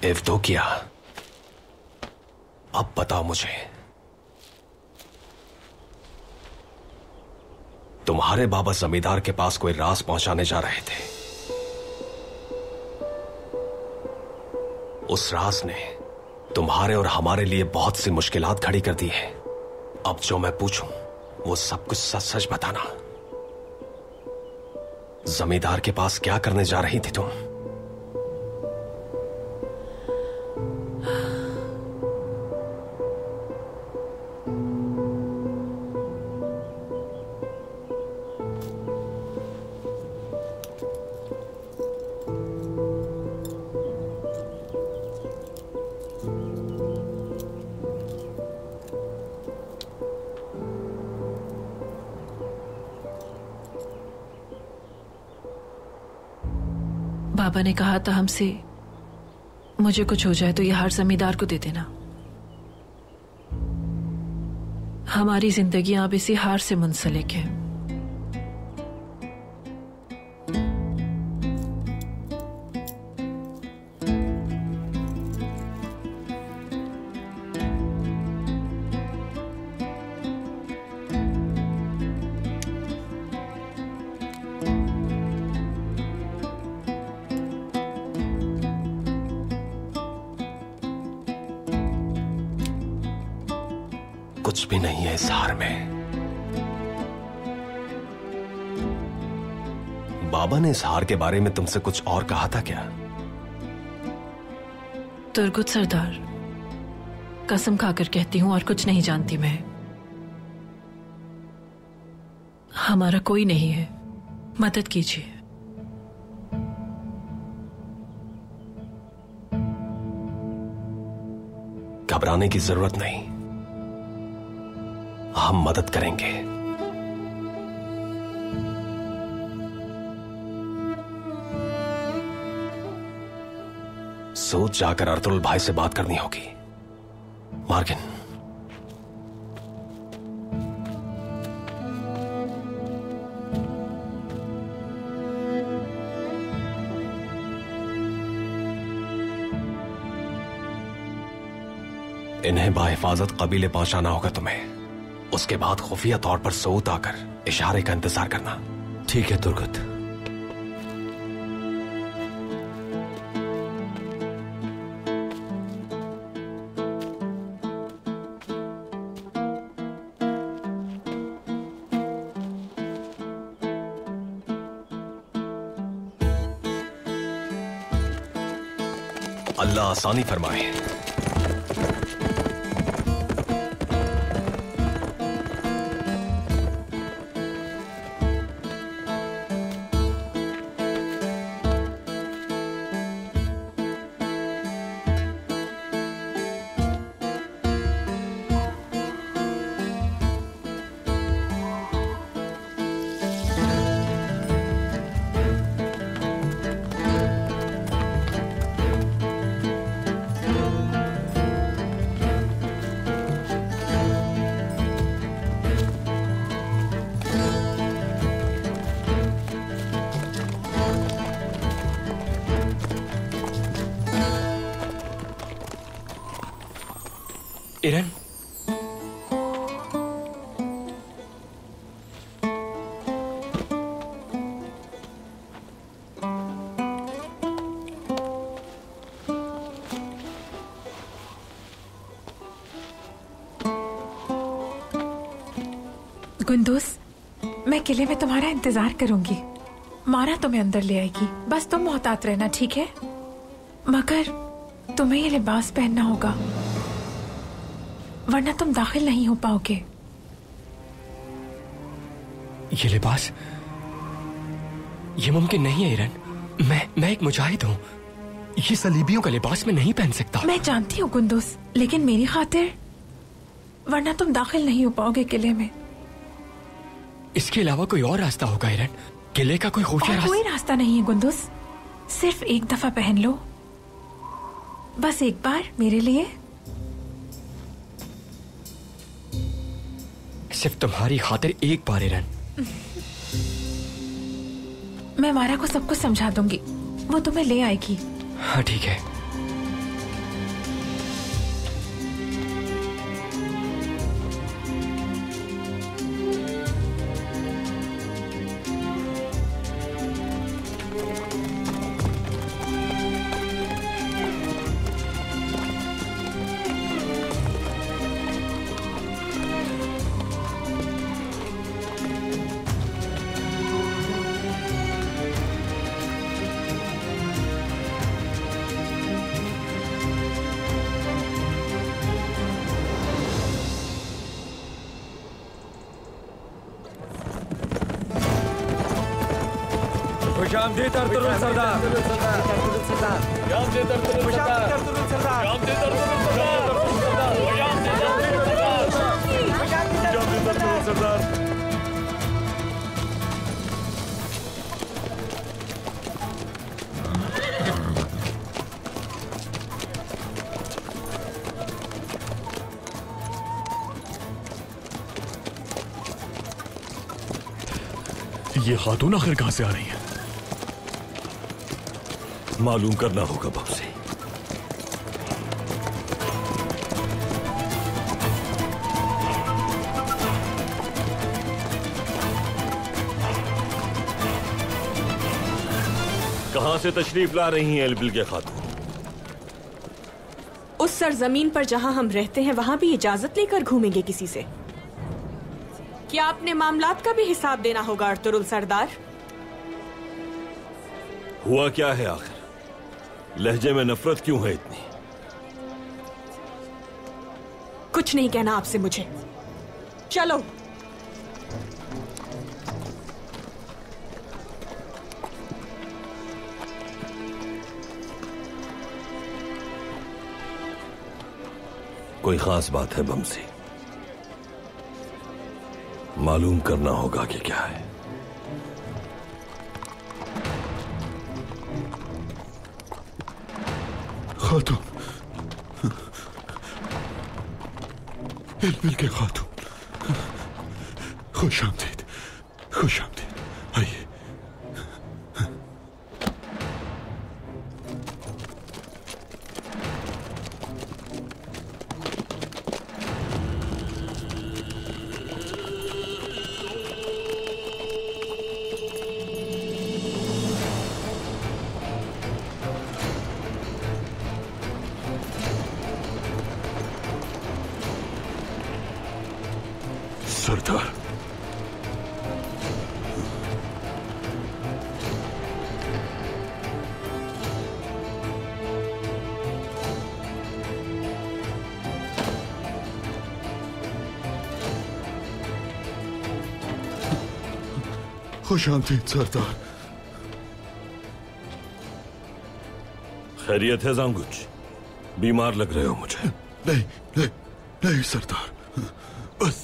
एव्दोकिया, अब बताओ मुझे, तुम्हारे बाबा जमींदार के पास कोई राज पहुंचाने जा रहे थे। उस राज ने तुम्हारे और हमारे लिए बहुत सी मुश्किलात खड़ी कर दी है। अब जो मैं पूछूं वो सब कुछ सच सच बताना। जमींदार के पास क्या करने जा रही थी तुम? बाबा ने कहा था हमसे, मुझे कुछ हो जाए तो यह हार जमींदार को दे देना। हमारी जिंदगियां अब इसी हार से मुंसलिक है। कुछ भी नहीं है इस हार में। बाबा ने इस हार के बारे में तुमसे कुछ और कहा था क्या? तुर्गुत सरदार, कसम खाकर कहती हूं और कुछ नहीं जानती मैं। हमारा कोई नहीं है, मदद कीजिए। घबराने की जरूरत नहीं, हम मदद करेंगे। सोच जाकर अर्तुल भाई से बात करनी होगी। मार्गिन, इन्हें बाहिफाजत कबीले पहुंचाना होगा तुम्हें। उसके बाद खुफिया तौर पर सऊद आकर इशारे का इंतजार करना। ठीक है तुर्गुत। अल्लाह आसानी फरमाए। इरन, गुंदुस, मैं किले में तुम्हारा इंतजार करूंगी। मारा तुम्हें अंदर ले आएगी, बस तुम मोहतात रहना, ठीक है? मगर तुम्हें ये लिबास पहनना होगा, वरना तुम दाखिल नहीं हो पाओगे। ये लिबास, ये मुमकिन नहीं है इरन। मैं एक मुजाहिद हूँ। ये सलीबियों का लिबास मैं नहीं पहन सकता। मैं जानती हूँ गुंदुस, लेकिन मेरी खातिर, वरना तुम दाखिल नहीं हो पाओगे किले में। इसके अलावा कोई और रास्ता होगा इरन? किले का कोई खुफिया रास्ता? कोई रास्ता नहीं है गुंदुस, सिर्फ एक दफा पहन लो, बस एक बार मेरे लिए। सिर्फ तुम्हारी खातिर एक बार इरन। मैं मारा को सब कुछ समझा दूंगी, वो तुम्हें ले आएगी। हाँ ठीक है। खुशामदीद अर्तुगरुल सरदार। खुशामदीद अर्तुगरुल सरदार। खुशामदीद अर्तुगरुल सरदार। खुशामदीद अर्तुगरुल सरदार। ये खातून आखिर कहां से आ रही है? मालूम करना होगा बाबूजी। कहां से तशरीफ ला रही हैं एलबिल के खातून? उस सरजमीन पर जहां हम रहते हैं वहां भी इजाजत लेकर घूमेंगे किसी से? क्या अपने मामलात का भी हिसाब देना होगा अर्तुगरुल सरदार? हुआ क्या है आखिर? लहजे में नफरत क्यों है इतनी? कुछ नहीं कहना आपसे मुझे। चलो। कोई खास बात है बमसी? मालूम करना होगा कि क्या है। खातून, एलबिल के खातून, खुशामदीद, खुशामदीद, आइए। सरदार, खुशामदीद सरदार। खैरियत है जांगुच? बीमार लग रहे हो मुझे। नहीं नहीं नहीं सरदार, बस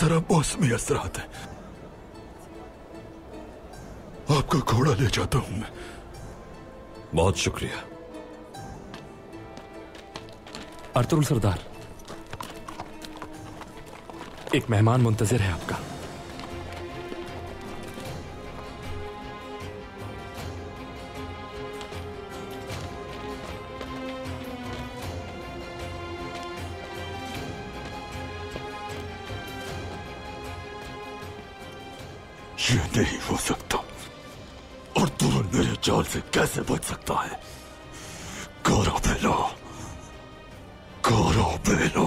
जरा मौसमी असरात है। आपका घोड़ा ले जाता हूं मैं। बहुत शुक्रिया। अर्तुगरुल सरदार, एक मेहमान मुंतजिर है आपका। ये नहीं हो सकता। और तुरंत मेरे जाल से कैसे बच सकता है? करो बेलो, करो बेलो।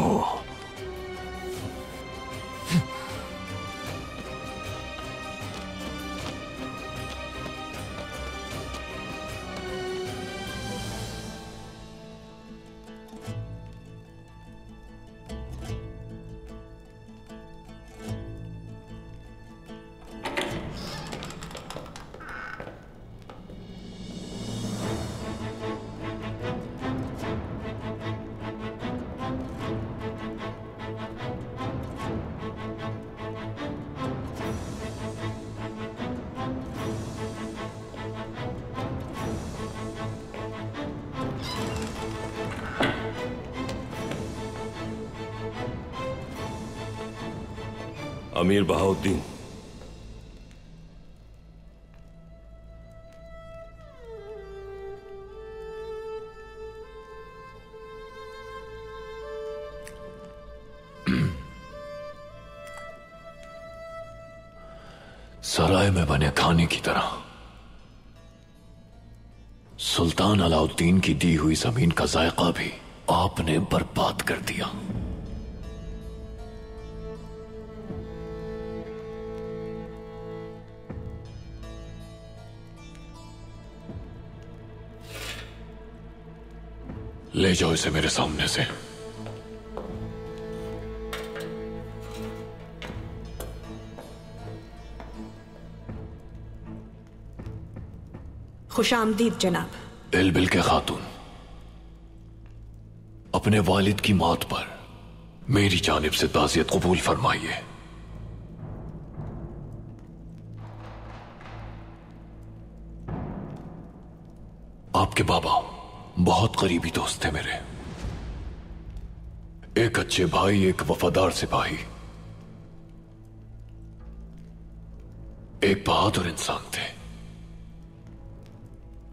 अमीर बहाउद्दीन, सराय में बने खाने की तरह सुल्तान अलाउद्दीन की दी हुई जमीन का जायका भी आपने बर्बाद कर दिया। ले जाओ इसे मेरे सामने से। खुशामदीद जनाब। इल्बिल के खातून, अपने वालिद की मौत पर मेरी जानिब से ताज़ियत कबूल फरमाइए। आपके बाबा बहुत करीबी दोस्त थे मेरे, एक अच्छे भाई, एक वफादार सिपाही, एक बहादुर इंसान थे।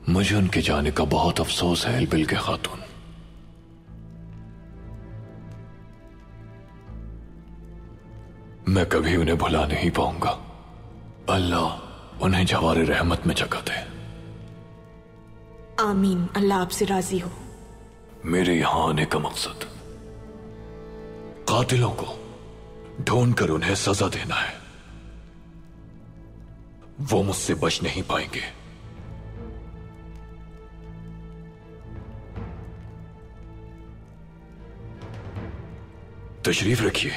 मुझे उनके जाने का बहुत अफसोस है इल्बिल के खातून। मैं कभी उन्हें भुला नहीं पाऊंगा। अल्लाह उन्हें जवारे रहमत में जगह दे। आमीन। अल्लाह आपसे राजी हो। मेरे यहां आने का मकसद कातिलों को ढूंढकर उन्हें सजा देना है। वो मुझसे बच नहीं पाएंगे। तशरीफ रखिए।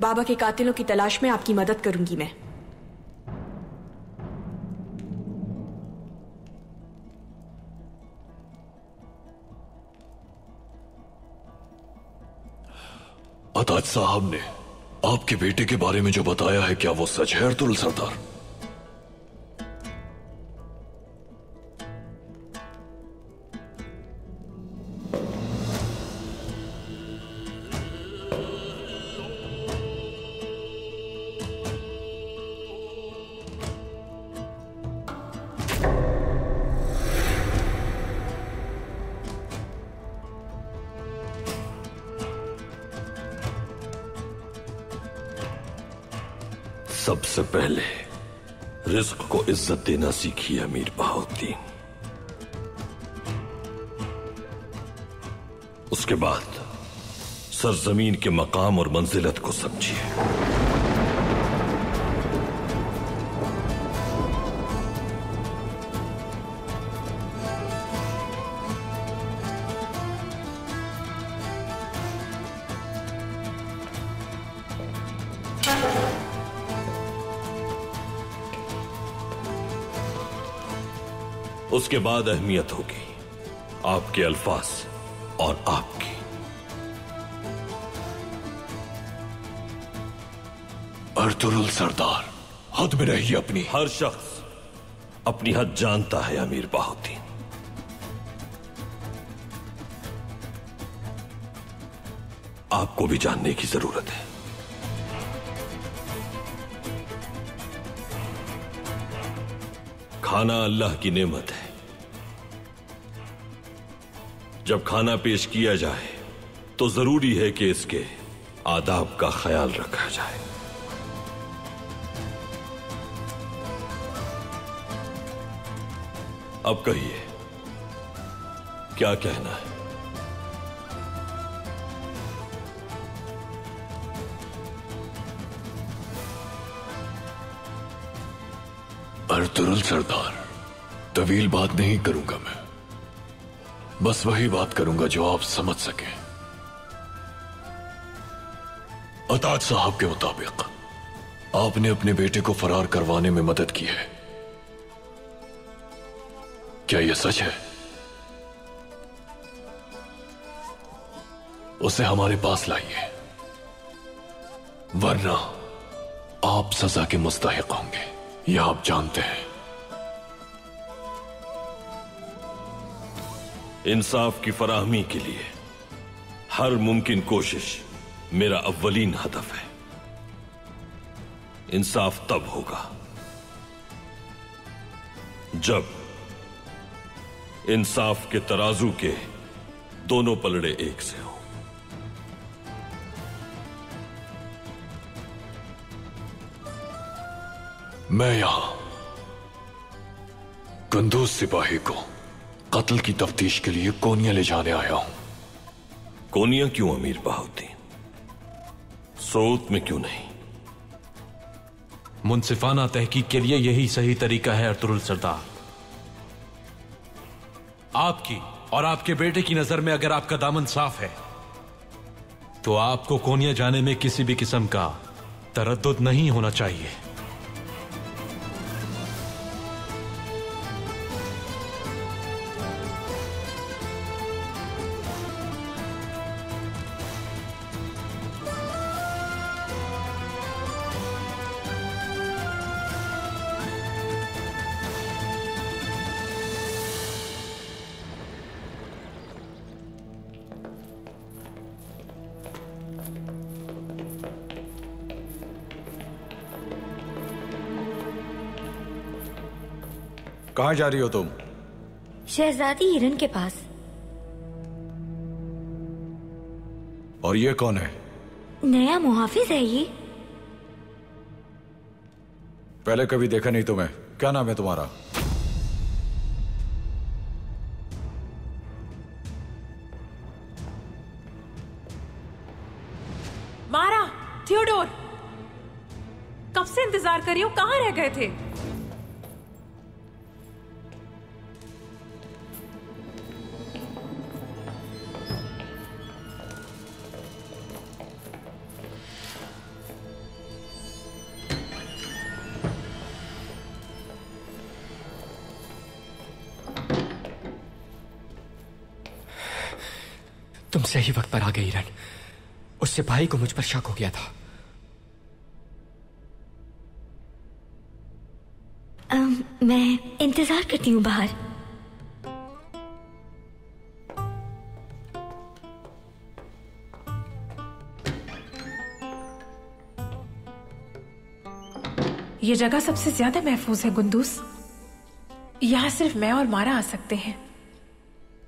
बाबा के कातिलों की तलाश में आपकी मदद करूंगी मैं। अताज साहब ने आपके बेटे के बारे में जो बताया है, क्या वो सच है अर्तुगरुल सरदार? सबसे पहले रिस्क को इज्जत देना सीखिए अमीर बहाउद्दीन। उसके बाद सरजमीन के मकाम और मंजिलत को समझिए। उसके बाद अहमियत होगी आपके अल्फाज और आपकी। अर्तुगरुल सरदार, हद में रहिए अपनी। हर शख्स अपनी हद जानता है अमीर बहाउद्दीन। आपको भी जानने की जरूरत है। खाना अल्लाह की नेमत है। जब खाना पेश किया जाए तो जरूरी है कि इसके आदाब का ख्याल रखा जाए। अब कहिए, क्या कहना है? अर्तुगरुल सरदार, तवील बात नहीं करूंगा मैं, बस वही बात करूंगा जो आप समझ सकें। अताज साहब के मुताबिक आपने अपने बेटे को फरार करवाने में मदद की है। क्या यह सच है? उसे हमारे पास लाइए, वरना आप सजा के मुस्तहिक होंगे, यह आप जानते हैं। इंसाफ की फराहमी के लिए हर मुमकिन कोशिश मेरा अव्वलीन हदफ है। इंसाफ तब होगा जब इंसाफ के तराजू के दोनों पलड़े एक से हो। मैं यहां कुंदूज सिपाही को कत्ल की तफ्तीश के लिए कोनिया ले जाने आया हूं। कोनिया क्यों अमीर बहाउद्दीन? सोत में क्यों नहीं? मुंसिफाना तहकीक के लिए यही सही तरीका है अर्तुरुल सरदार। आपकी और आपके बेटे की नजर में अगर आपका दामन साफ है तो आपको कोनिया जाने में किसी भी किस्म का तरद्दुद नहीं होना चाहिए। कहाँ जा रही हो तुम? शहजादी हिरन के पास। और ये कौन है? नया मुहाफिज है ये। पहले कभी देखा नहीं तुम्हें। क्या नाम है तुम्हारा? मारा, थियोडोर, कब से इंतजार कर रही हूँ, कहाँ रह गए थे? तुम सही वक्त पर आ गई हिरन। उस सिपाही को मुझ पर शक हो गया था। मैं इंतजार करती हूँ बाहर। ये जगह सबसे ज्यादा महफूज है गुंदूस। यहाँ सिर्फ मैं और मारा आ सकते हैं।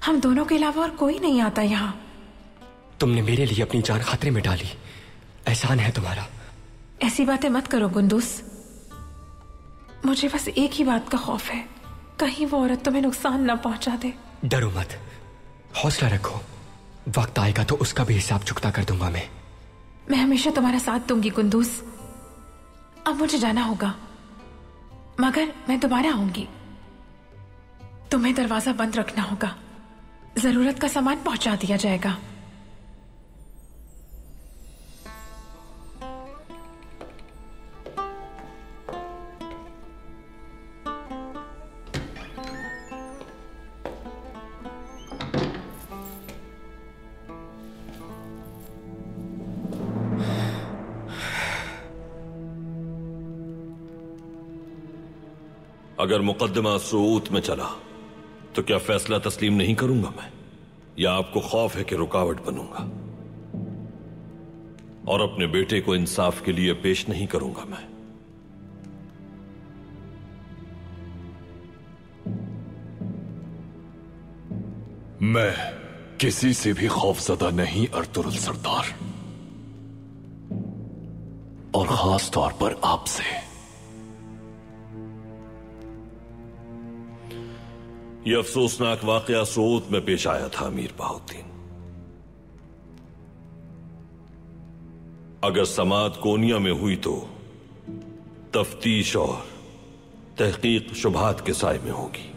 हम दोनों के अलावा और कोई नहीं आता यहाँ। तुमने मेरे लिए अपनी जान खतरे में डाली, एहसान है तुम्हारा। ऐसी बातें मत करो गुंदूस। मुझे बस एक ही बात का खौफ है, कहीं वो औरत तुम्हें नुकसान न पहुंचा दे। डरो मत, हौसला रखो। वक्त आएगा तो उसका भी हिसाब चुकता कर दूंगा मैं हमेशा तुम्हारा साथ दूंगी गुंदूस। अब मुझे जाना होगा, मगर मैं दोबारा आऊंगी। तुम्हें दरवाजा बंद रखना होगा, जरूरत का सामान पहुंचा दिया जाएगा। अगर मुकदमा सूत में चला तो क्या फैसला तस्लीम नहीं करूंगा मैं, या आपको खौफ है कि रुकावट बनूंगा और अपने बेटे को इंसाफ के लिए पेश नहीं करूंगा मैं? मैं किसी से भी खौफजदा नहीं अर्तुरुल सरदार, और खास तौर पर आपसे। यह अफसोसनाक वाकया सूत में पेश आया था अमीर बहाउद्दीन। अगर समात कोनिया में हुई तो तफ्तीश और तहकीक शुबहात के साए में होगी।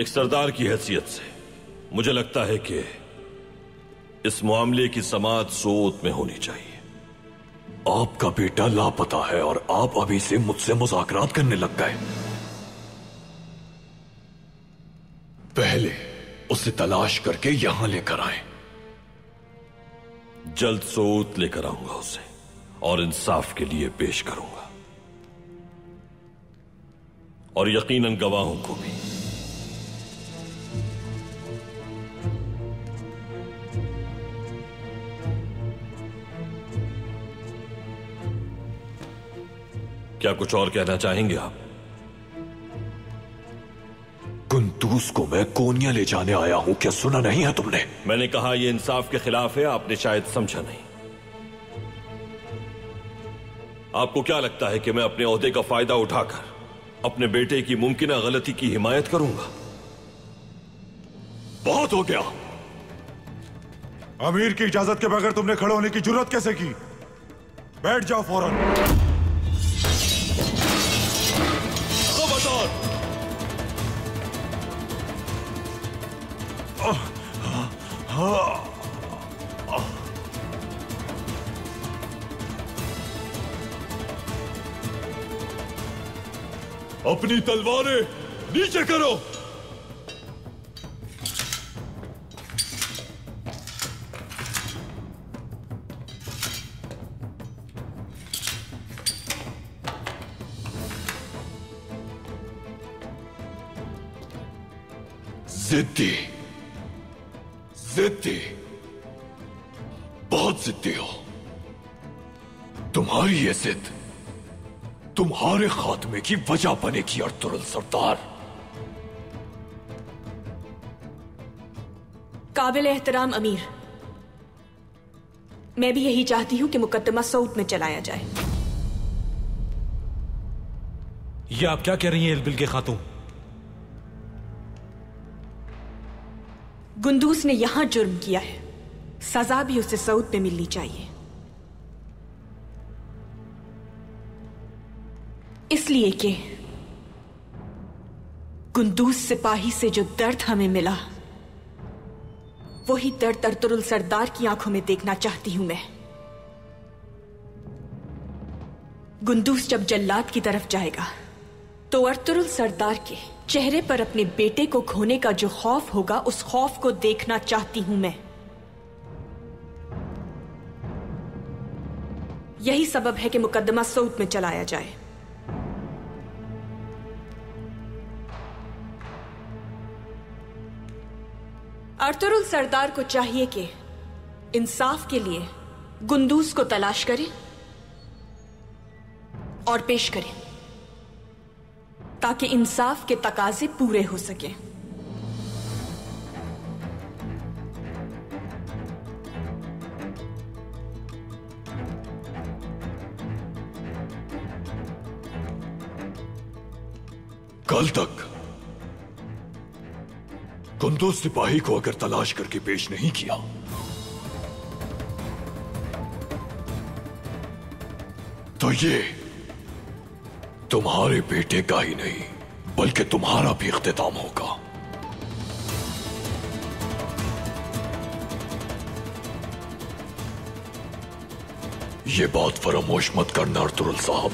एक सरदार की हैसियत से मुझे लगता है कि इस मामले की समात सूत में होनी चाहिए। आपका बेटा लापता है और आप अभी से मुझसे मुज़ाकरात करने लग गए। पहले उसे तलाश करके यहां लेकर आए। जल्द सूत लेकर आऊंगा उसे और इंसाफ के लिए पेश करूंगा, और यकीनन गवाहों को भी। क्या कुछ और कहना चाहेंगे आप? कुंदूस को मैं कोनिया ले जाने आया हूं, क्या सुना नहीं है तुमने? मैंने कहा यह इंसाफ के खिलाफ है, आपने शायद समझा नहीं। आपको क्या लगता है कि मैं अपने ओहदे का फायदा उठाकर अपने बेटे की मुमकिन गलती की हिमायत करूंगा? बहुत हो गया। अमीर की इजाजत के बगैर तुमने खड़े होने की जरूरत कैसे की? बैठ जाओ फौरन। खबरदार! अपनी तलवारें नीचे करो। जिद्दी, जिद्दी, बहुत जिद्दी हो। तुम्हारी ये जिद तुम्हारे खात्मे की वजह बनेगी अर्तुरुल सरदार। काबिल एहतराम अमीर, मैं भी यही चाहती हूं कि मुकद्दमा सऊद में चलाया जाए। ये आप क्या कह रही हैं इल्बिल के खातून? गुंदूस ने यहां जुर्म किया है, सजा भी उसे सऊद में मिलनी चाहिए। इसलिए कि गुंदूस सिपाही से जो दर्द हमें मिला, वही दर्द अर्तुरुल सरदार की आंखों में देखना चाहती हूं मैं। गुंदूस जब जल्लाद की तरफ जाएगा तो अर्तुरुल सरदार के चेहरे पर अपने बेटे को खोने का जो खौफ होगा, उस खौफ को देखना चाहती हूं मैं। यही सबब है कि मुकद्दमा सऊद में चलाया जाए। अर्तुरुल सरदार को चाहिए कि इंसाफ के लिए गुंदूस को तलाश करें और पेश करें, ताकि इंसाफ के तकाजे पूरे हो सकें। कल तक गुंदूस सिपाही को अगर तलाश करके पेश नहीं किया तो ये तुम्हारे बेटे का ही नहीं बल्कि तुम्हारा भी इख्तिताम होगा। ये बात फरामोश मत करना अर्तुरुल साहब।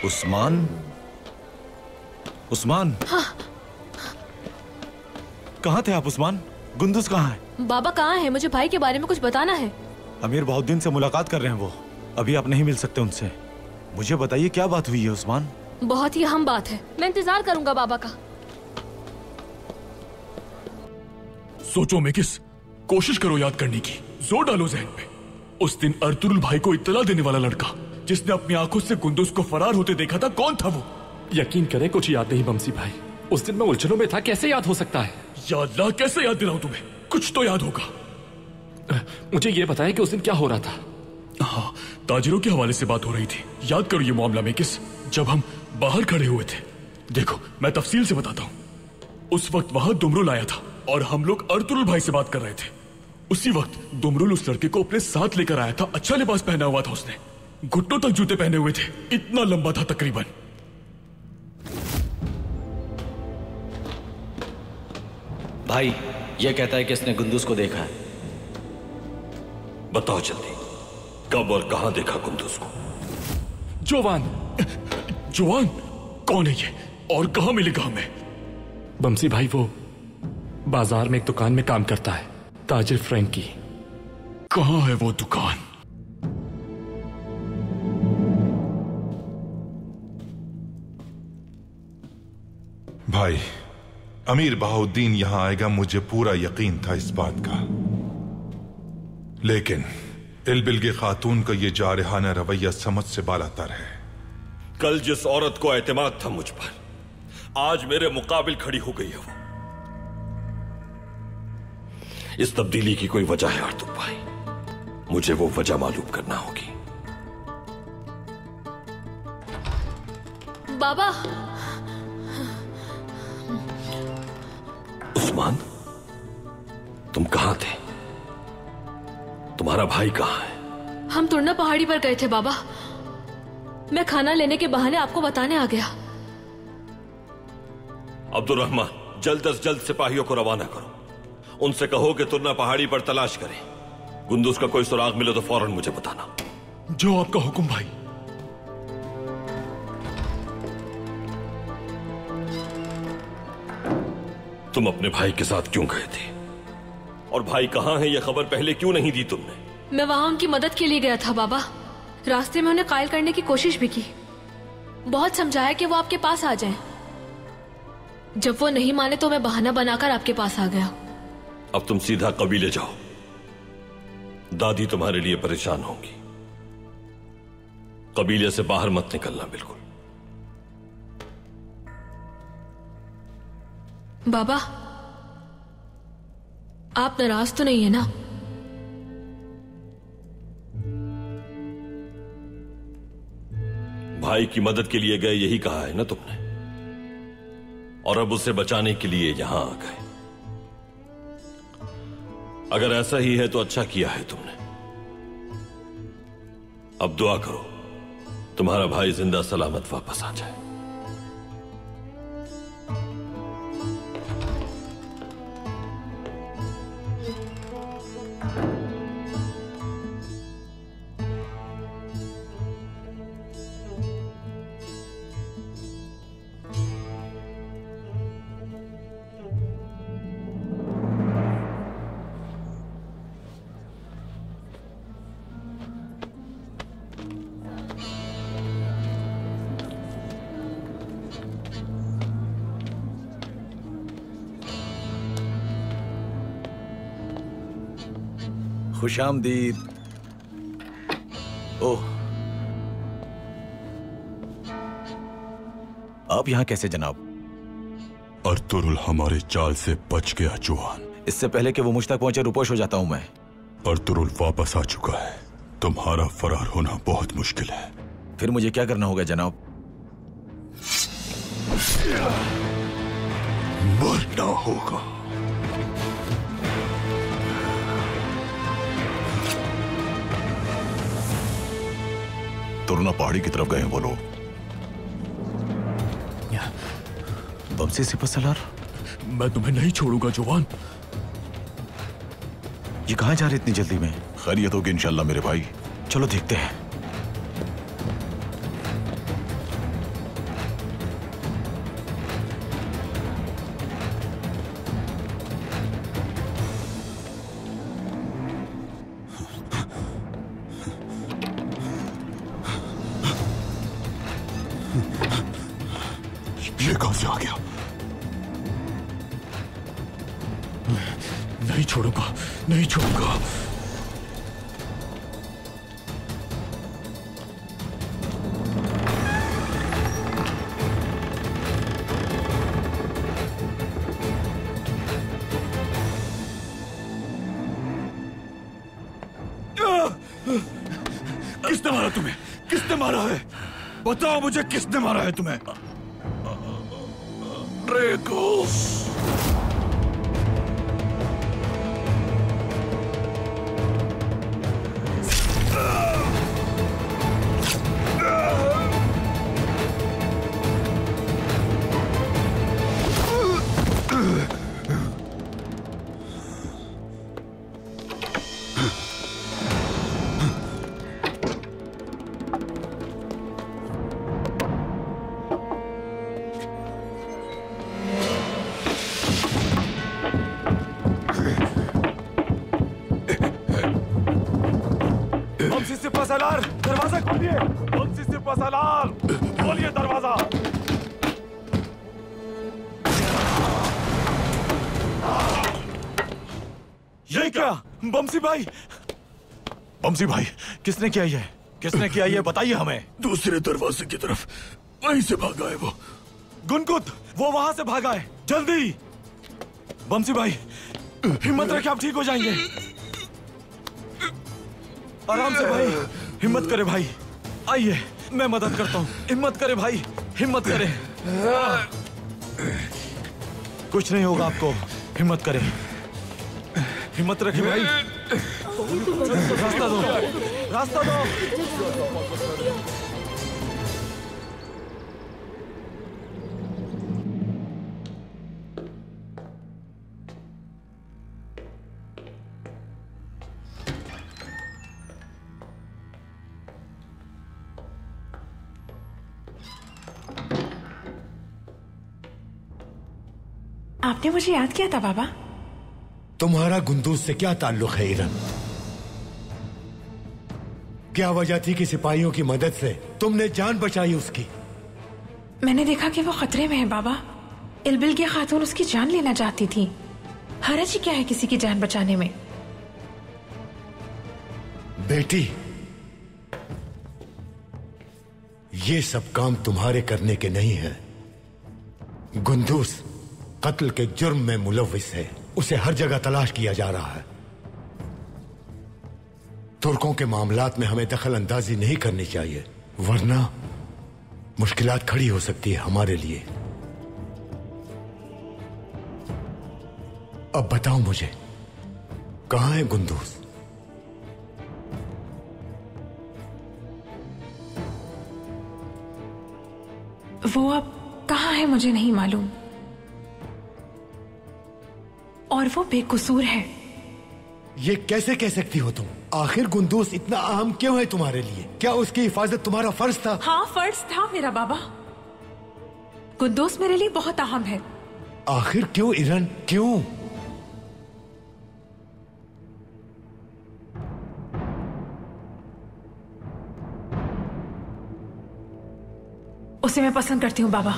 उस्मान, उस्मान, हाँ। कहाँ थे आप उस्मान? गुंदूस कहाँ है? बाबा कहाँ है? मुझे भाई के बारे में कुछ बताना है। अमीर बहुत दिन से मुलाकात कर रहे हैं वो। अभी आप नहीं मिल सकते उनसे। मुझे बताइए क्या बात हुई है उस्मान? बहुत ही अहम बात है, मैं इंतजार करूंगा बाबा का। सोचो में किस, कोशिश करो याद करने की, जोर डालो जहन पे। उस दिन अर्तुरुल भाई को इत्तला देने वाला लड़का जिसने अपनी आंखों से गुंदूस को फरार होते देखा था, कौन था वो? यकीन करें कुछ याद नहीं बमसी भाई। उस दिन मैं उलझनों में था, कैसे याद हो सकता है? या अल्लाह, कैसे याद दिलाऊं तुम्हें? कुछ तो याद होगा। मुझे ये बताया कि उस दिन क्या हो रहा था। हाँ, ताजिरों के हवाले से बात हो रही थी। याद करो ये मामला में किस, जब हम बाहर खड़े हुए थे। देखो मैं तफसील से बताता हूँ। उस वक्त वहां दुमरुल आया था और हम लोग अर्तुरुल भाई से बात कर रहे थे। उसी वक्त दुमरुल उस लड़के को अपने साथ लेकर आया था। अच्छा लिबास पहना हुआ था उसने, घुटनों तक जूते पहने हुए थे, इतना लंबा था तकरीबन। भाई ये कहता है कि इसने गुंदूस को देखा है। बताओ जल्दी, कब और कहां देखा कुंदूस को? जोवान, जोवान कौन है ये और कहां मिलेगा हमें? बमसी भाई वो बाजार में एक दुकान में काम करता है, ताजिर फ्रैंकी। कहां है वो दुकान? भाई, अमीर बहाउद्दीन यहां आएगा, मुझे पूरा यकीन था इस बात का। लेकिन इलबिल खातून का यह जारहाना रवैया समझ से बालातर है। कल जिस औरत को एतमाद था मुझ पर, आज मेरे मुकाबिल खड़ी हो गई है वो। इस तब्दीली की कोई वजह है आर्तुर भाई, मुझे वो वजह मालूम करना होगी। बाबा। उस्मान, तुम कहां थे? तुम्हारा भाई कहां है? हम तुरना पहाड़ी पर गए थे बाबा। मैं खाना लेने के बहाने आपको बताने आ गया। अब्दुल रहमान, जल्द अज जल्द सिपाहियों को रवाना करो। उनसे कहो कि तुरना पहाड़ी पर तलाश करें। गुंदूस का कोई सुराग मिले तो फौरन मुझे बताना। जो आपका हुक्म भाई। तुम अपने भाई के साथ क्यों गए थे? और भाई कहां है, यह खबर पहले क्यों नहीं दी तुमने? मैं वहां उनकी मदद के लिए गया था बाबा। रास्ते में उन्हें कायल करने की कोशिश भी की, बहुत समझाया कि वो आपके पास आ जाएं। जब वो नहीं माने तो मैं बहाना बनाकर आपके पास आ गया। अब तुम सीधा कबीले जाओ, दादी तुम्हारे लिए परेशान होंगी। कबीले से बाहर मत निकलना बिल्कुल। बाबा, आप नाराज तो नहीं है ना? भाई की मदद के लिए गए, यही कहा है ना तुमने? और अब उसे बचाने के लिए यहां आ गए। अगर ऐसा ही है तो अच्छा किया है तुमने। अब दुआ करो तुम्हारा भाई जिंदा सलामत वापस आ जाए। खुशामदीद। ओह, आप यहां कैसे जनाब? अर्तुरुल हमारे चाल से बच गया जोहान। इससे पहले कि वो मुझ तक पहुंचे रुपोश हो जाता हूं मैं। अर्तुरुल वापस आ चुका है, तुम्हारा फरार होना बहुत मुश्किल है। फिर मुझे क्या करना होगा जनाब? मरना होगा। तुरना पहाड़ी की तरफ गए हैं वो लोग। बमसी सिपहसालार, मैं तुम्हें नहीं छोड़ूंगा जवान। ये कहां जा रहे इतनी जल्दी में? खैरियत होगी इंशाल्लाह मेरे भाई। चलो देखते हैं। ये कहां से आ गया? नहीं छोड़ूंगा, नहीं छोड़ूंगा। किसने मारा तुम्हें? किसने मारा है? बताओ मुझे, किसने मारा है तुम्हें? रेगोस। सलार, दरवाजा खोलिए। बमसी सिपा सलार, खोलिए दरवाजा। ये क्या बमसी भाई? बमसी भाई, किसने किया ये? किसने किया ये बताइए हमें। दूसरे दरवाजे की तरफ वहीं से भागा है वो। गुनकुत, वो वहां से भागा है, जल्दी। बमसी भाई, हिम्मत रखे, आप ठीक हो जाएंगे। आराम से भाई, हिम्मत करे भाई। आइए, मैं मदद करता हूँ। हिम्मत करे भाई, हिम्मत करे। कुछ नहीं होगा आपको, हिम्मत करे। हिम्मत रखे भाई। रास्ता दो, रास्ता दो। आपने मुझे याद किया था बाबा? तुम्हारा गुंदूज से क्या ताल्लुक है इरन? क्या वजह थी कि सिपाहियों की मदद से तुमने जान बचाई उसकी? मैंने देखा कि वो खतरे में है बाबा। इल्बिल की खातून उसकी जान लेना चाहती थी। हरज ही क्या है किसी की जान बचाने में? बेटी, ये सब काम तुम्हारे करने के नहीं है। गुंदूज कत्ल के जुर्म में मुलव्विस है। उसे हर जगह तलाश किया जा रहा है। तुर्कों के मामलात में हमें दखल अंदाजी नहीं करनी चाहिए, वरना मुश्किलात खड़ी हो सकती है हमारे लिए। अब बताओ मुझे, कहां है गुंदूज? वो अब कहां है मुझे नहीं मालूम, और वो बेकसूर है। ये कैसे कह सकती हो तुम? आखिर गुंदूज इतना अहम क्यों है तुम्हारे लिए? क्या उसकी हिफाजत तुम्हारा फर्ज था? हाँ, फर्ज था मेरा बाबा। गुंदूज मेरे लिए बहुत अहम है। आखिर क्यों इरन, क्यों? उसे मैं पसंद करती हूँ बाबा।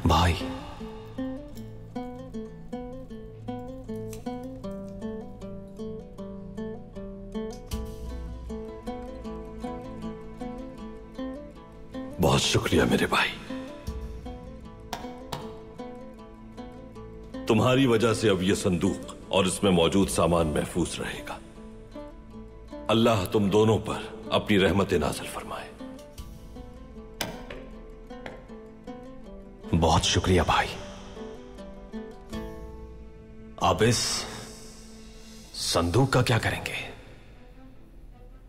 भाई, बहुत शुक्रिया मेरे भाई। तुम्हारी वजह से अब यह संदूक और इसमें मौजूद सामान महफूज रहेगा। अल्लाह तुम दोनों पर अपनी रहमत नाज़िल फरमाए। बहुत शुक्रिया भाई। अब इस संदूक का क्या करेंगे?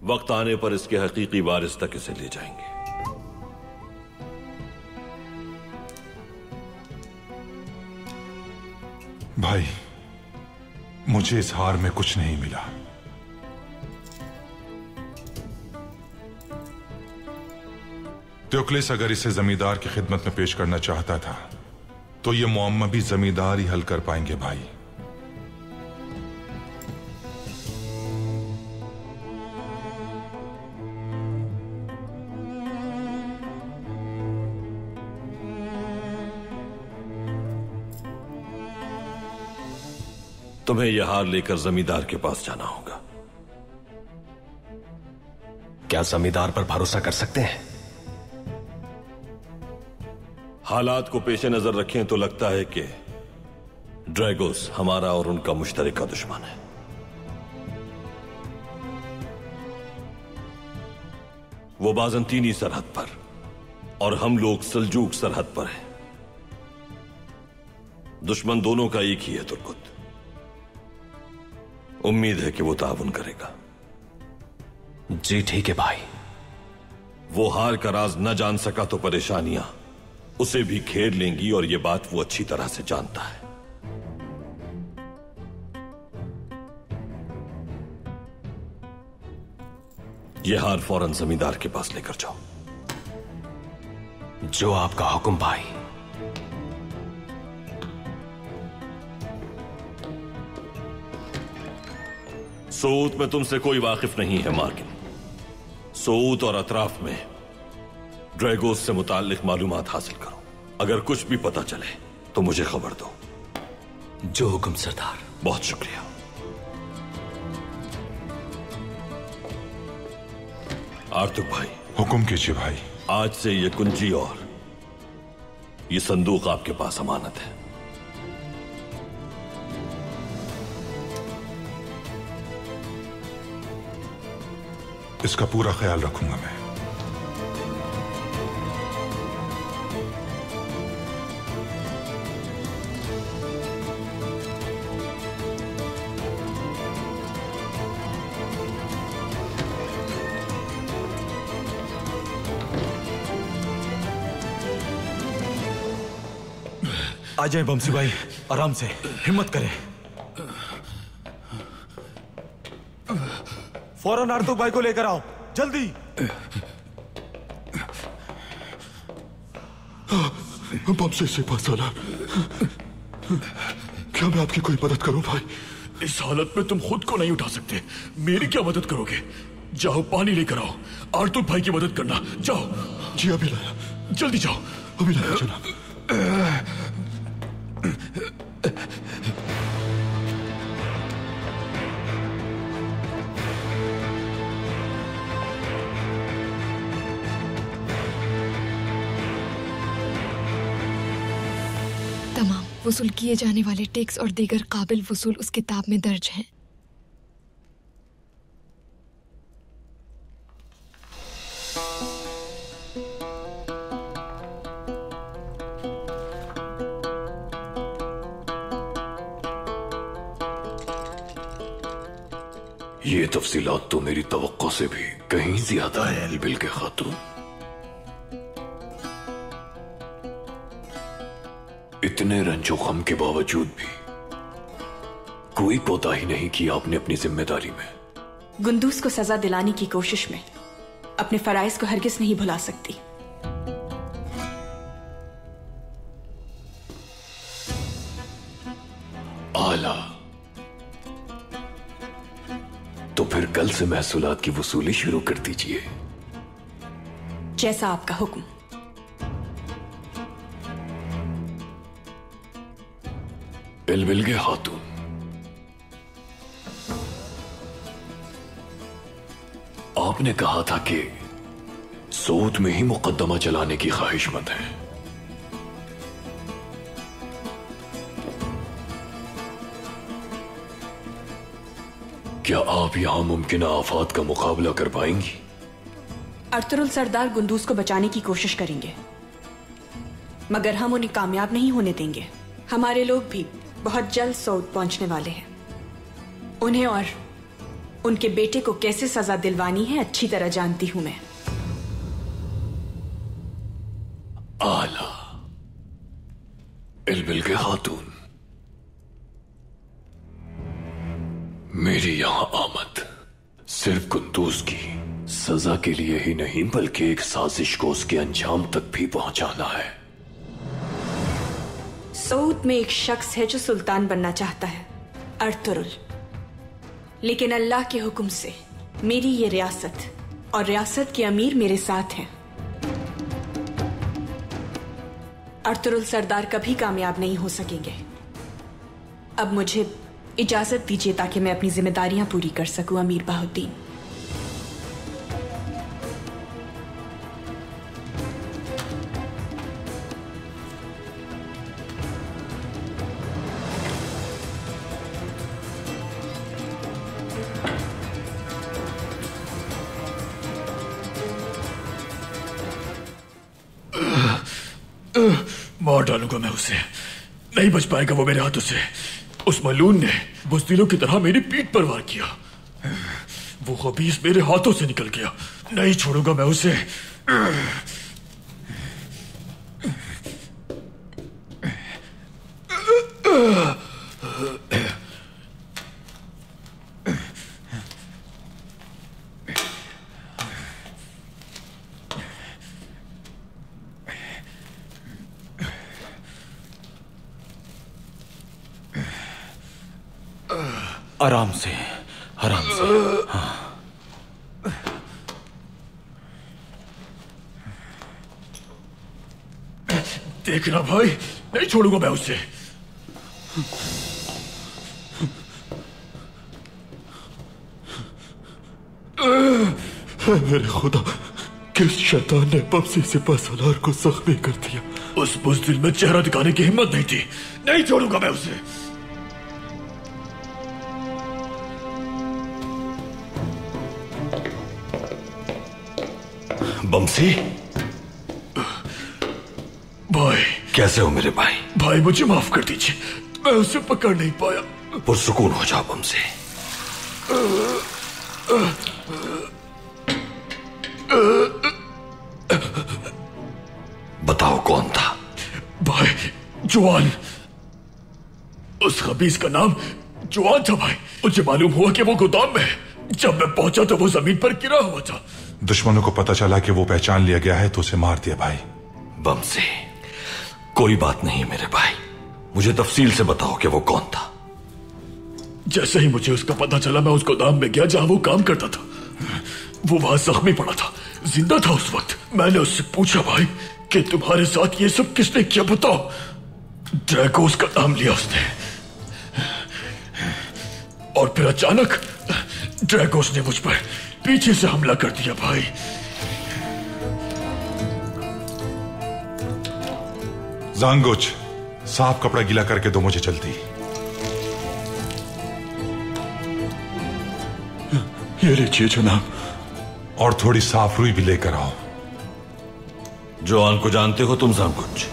वक्त आने पर इसके हकीकी वारिस तक इसे ले जाएंगे। भाई, मुझे इस हार में कुछ नहीं मिला। त्योक्लिस अगर इसे जमींदार की खिदमत में पेश करना चाहता था तो यह मुअम्मा भी जमींदार ही हल कर पाएंगे भाई। तुम्हें यह हार लेकर जमींदार के पास जाना होगा। क्या जमींदार पर भरोसा कर सकते हैं? हालात को पेश नजर रखें तो लगता है कि ड्रैगोस हमारा और उनका मुश्तरका दुश्मन है। वो बाजंतीनी सरहद पर और हम लोग सल्जूक सरहद पर हैं। दुश्मन दोनों का एक ही है तुर्कुत। उम्मीद है कि वो ताउन करेगा। जी ठीक है भाई। वो हार का राज न जान सका तो परेशानियां उसे भी घेर लेंगी, और ये बात वो अच्छी तरह से जानता है। ये हार फौरन जमींदार के पास लेकर जाओ। जो आपका हुक्म भाई। सऊद में तुमसे कोई वाकिफ नहीं है मार्किन। सऊद और अतराफ में ड्रैगोस से मुताल्लिक मालूमात हासिल करो। अगर कुछ भी पता चले तो मुझे खबर दो। जो हुक्म सरदार। बहुत शुक्रिया। आर्तुक भाई। हुक्म कीजिए भाई। आज से ये कुंजी और ये संदूक आपके पास अमानत है। इसका पूरा ख्याल रखूंगा मैं। आ जाए बमसी भाई, आराम से, हिम्मत करें। फौरन आर्तुक भाई को लेकर आओ, जल्दी। बमसी सिपा सालार, क्या मैं आपकी कोई मदद करूं भाई? इस हालत में तुम खुद को नहीं उठा सकते, मेरी क्या मदद करोगे? जाओ पानी लेकर आओ, आर्तुक भाई की मदद करना, जाओ। जी अभी लाया। जल्दी जाओ। अभी लाया जनाब। तमाम वसूल किए जाने वाले टैक्स और दीगर काबिल वसूल उस किताब में दर्ज हैं। ये तफसीलात तो मेरी तवक्को से भी कहीं ज्यादा है अलबिल के खातून। इतने रंजो गम के बावजूद भी कोई कोताही नहीं की आपने अपनी जिम्मेदारी में। गुंदूस को सजा दिलाने की कोशिश में अपने फराइज को हरगिज नहीं भुला सकती। आला, तो फिर कल से महसूलात की वसूली शुरू कर दीजिए। जैसा आपका हुक्म। बिलबिल के खातून, आपने कहा था कि सऊद में ही मुकद्दमा चलाने की ख्वाहिशमंद है। क्या आप यहां मुमकिन आफात का मुकाबला कर पाएंगी? अर्तुरुल सरदार गुंदूस को बचाने की कोशिश करेंगे, मगर हम उन्हें कामयाब नहीं होने देंगे। हमारे लोग भी बहुत जल्द सऊद पहुंचने वाले हैं। उन्हें और उनके बेटे को कैसे सजा दिलवानी है अच्छी तरह जानती हूं मैं। आला, इलबिल के खातून, मेरी यहां आमद सिर्फ गुंदूस की सजा के लिए ही नहीं बल्कि एक साजिश को उसके अंजाम तक भी पहुंचाना है। सऊद में एक शख्स है जो सुल्तान बनना चाहता है, अर्तुरुल। लेकिन अल्लाह के हुक्म से मेरी ये रियासत और रियासत के अमीर मेरे साथ हैं। अर्तुरुल सरदार कभी कामयाब नहीं हो सकेंगे। अब मुझे इजाजत दीजिए ताकि मैं अपनी जिम्मेदारियां पूरी कर सकूं, अमीर बाहुद्दीन। मार डालूंगा मैं उसे, नहीं बच पाएगा वो मेरे हाथों से। उस मलून ने बुज़दिलों की तरह मेरी पीठ पर वार किया। वो खबीस मेरे हाथों से निकल गया। नहीं छोड़ूंगा मैं उसे। आराम से, आराम से। हाँ। देखना भाई, नहीं छोड़ूंगा मैं उसे। मेरे खुदा, किस शैतान ने बमसी सिपह सालार को जख्मी कर दिया? उस बुज़दिल में चेहरा दिखाने की हिम्मत नहीं थी। नहीं छोड़ूंगा मैं उसे। बमसी, भाई कैसे हो मेरे भाई? भाई मुझे माफ कर दीजिए, मैं उसे पकड़ नहीं पाया। पुरसुकून हो जाओ बमसी। बताओ कौन था? भाई जुआन। उस खबीस का नाम जुआन था भाई। मुझे मालूम हुआ कि वो गोदाम में है। जब मैं पहुंचा तो वो जमीन पर गिरा हुआ था। दुश्मनों को पता चला कि वो पहचान लिया गया है तो उसे मार दिया भाई। बमसी, कोई बात नहीं मेरे भाई, मुझे तफसील से बताओ कि वो कौन था। जैसे ही मुझे उसका पता चला मैं उस गोदाम में गया जहां वो काम करता था। वो वहां जख्मी पड़ा था, जिंदा था उस वक्त। मैंने उससे पूछा भाई कि तुम्हारे साथ ये सब किसने किया, बताओ। ड्रैगोस का नाम लिया उसने और फिर अचानक ड्रैगोस ने मुझ पर पीछे से हमला कर दिया भाई। जांगुच, साफ कपड़ा गीला करके दो मुझे जल्दी। ये लीजिए जनाब। और थोड़ी साफ रुई भी लेकर आओ। जोआन को जानते हो तुम जांगुच?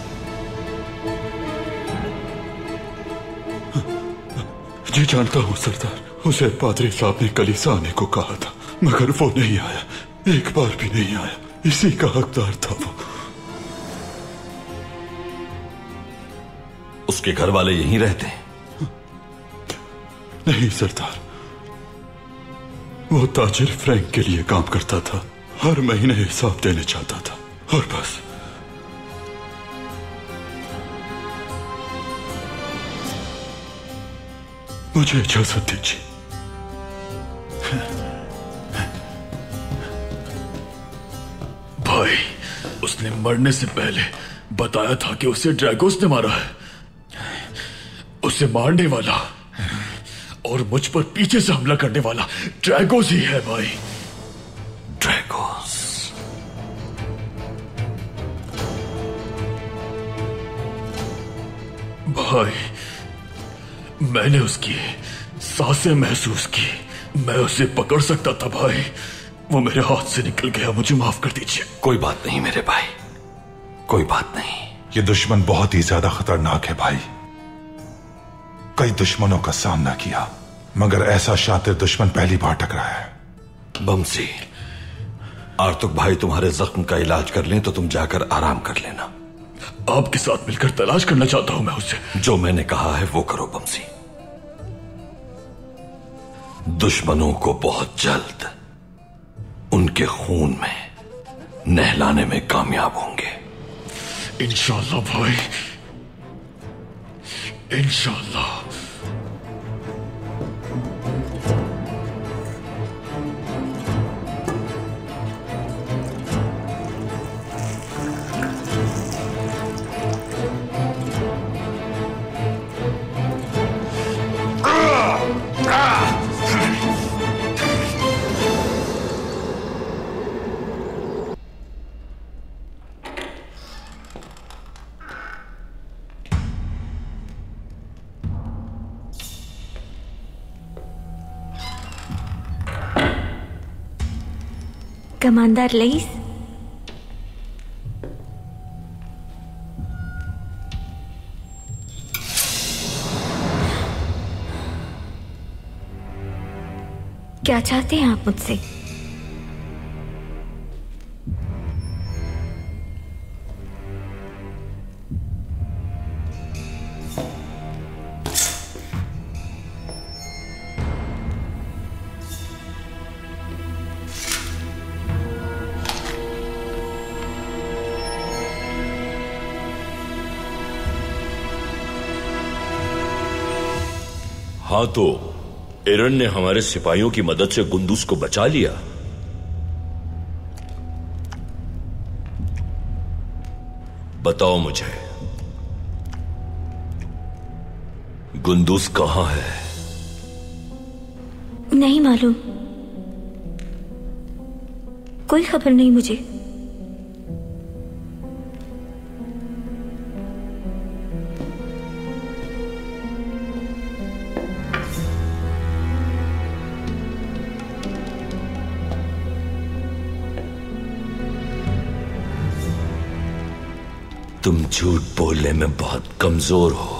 जी जानता हूं सरदार। उसे पादरी साहब ने कलीसा आने को कहा था मगर वो नहीं आया, एक बार भी नहीं आया। इसी का हकदार था वो। उसके घर वाले यहीं रहते हैं? नहीं सरदार, वो ताजिर फ्रैंक के लिए काम करता था। हर महीने हिसाब देने चाहता था और बस। मुझे इजाजत दीजिए। भाई उसने मरने से पहले बताया था कि उसे ड्रैगोस ने मारा है। उसे मारने वाला और मुझ पर पीछे से हमला करने वाला ड्रैगोस ही है भाई। ड्रैगोस। भाई मैंने उसकी सांसें महसूस की। मैं उसे पकड़ सकता था भाई, वो मेरे हाथ से निकल गया। मुझे माफ कर दीजिए। कोई बात नहीं मेरे भाई, कोई बात नहीं। ये दुश्मन बहुत ही ज्यादा खतरनाक है भाई। कई दुश्मनों का सामना किया मगर ऐसा शातिर दुश्मन पहली बार टकराया है। बमसी, आर्तुक भाई तुम्हारे जख्म का इलाज कर लें तो तुम जाकर आराम कर लेना। आपके साथ मिलकर तलाश करना चाहता हूं मैं उसे। जो मैंने कहा है वो करो बमसी। दुश्मनों को बहुत जल्द उनके खून में नहलाने में कामयाब होंगे इंशाल्लाह भाई, इंशाल्लाह। कमांडर लईस, क्या चाहते हैं आप मुझसे? हाँ, तो एरन ने हमारे सिपाहियों की मदद से गुंदूस को बचा लिया। बताओ मुझे, गुंदूस कहां है? नहीं मालूम, कोई खबर नहीं मुझे। तुम झूठ बोलने में बहुत कमजोर हो।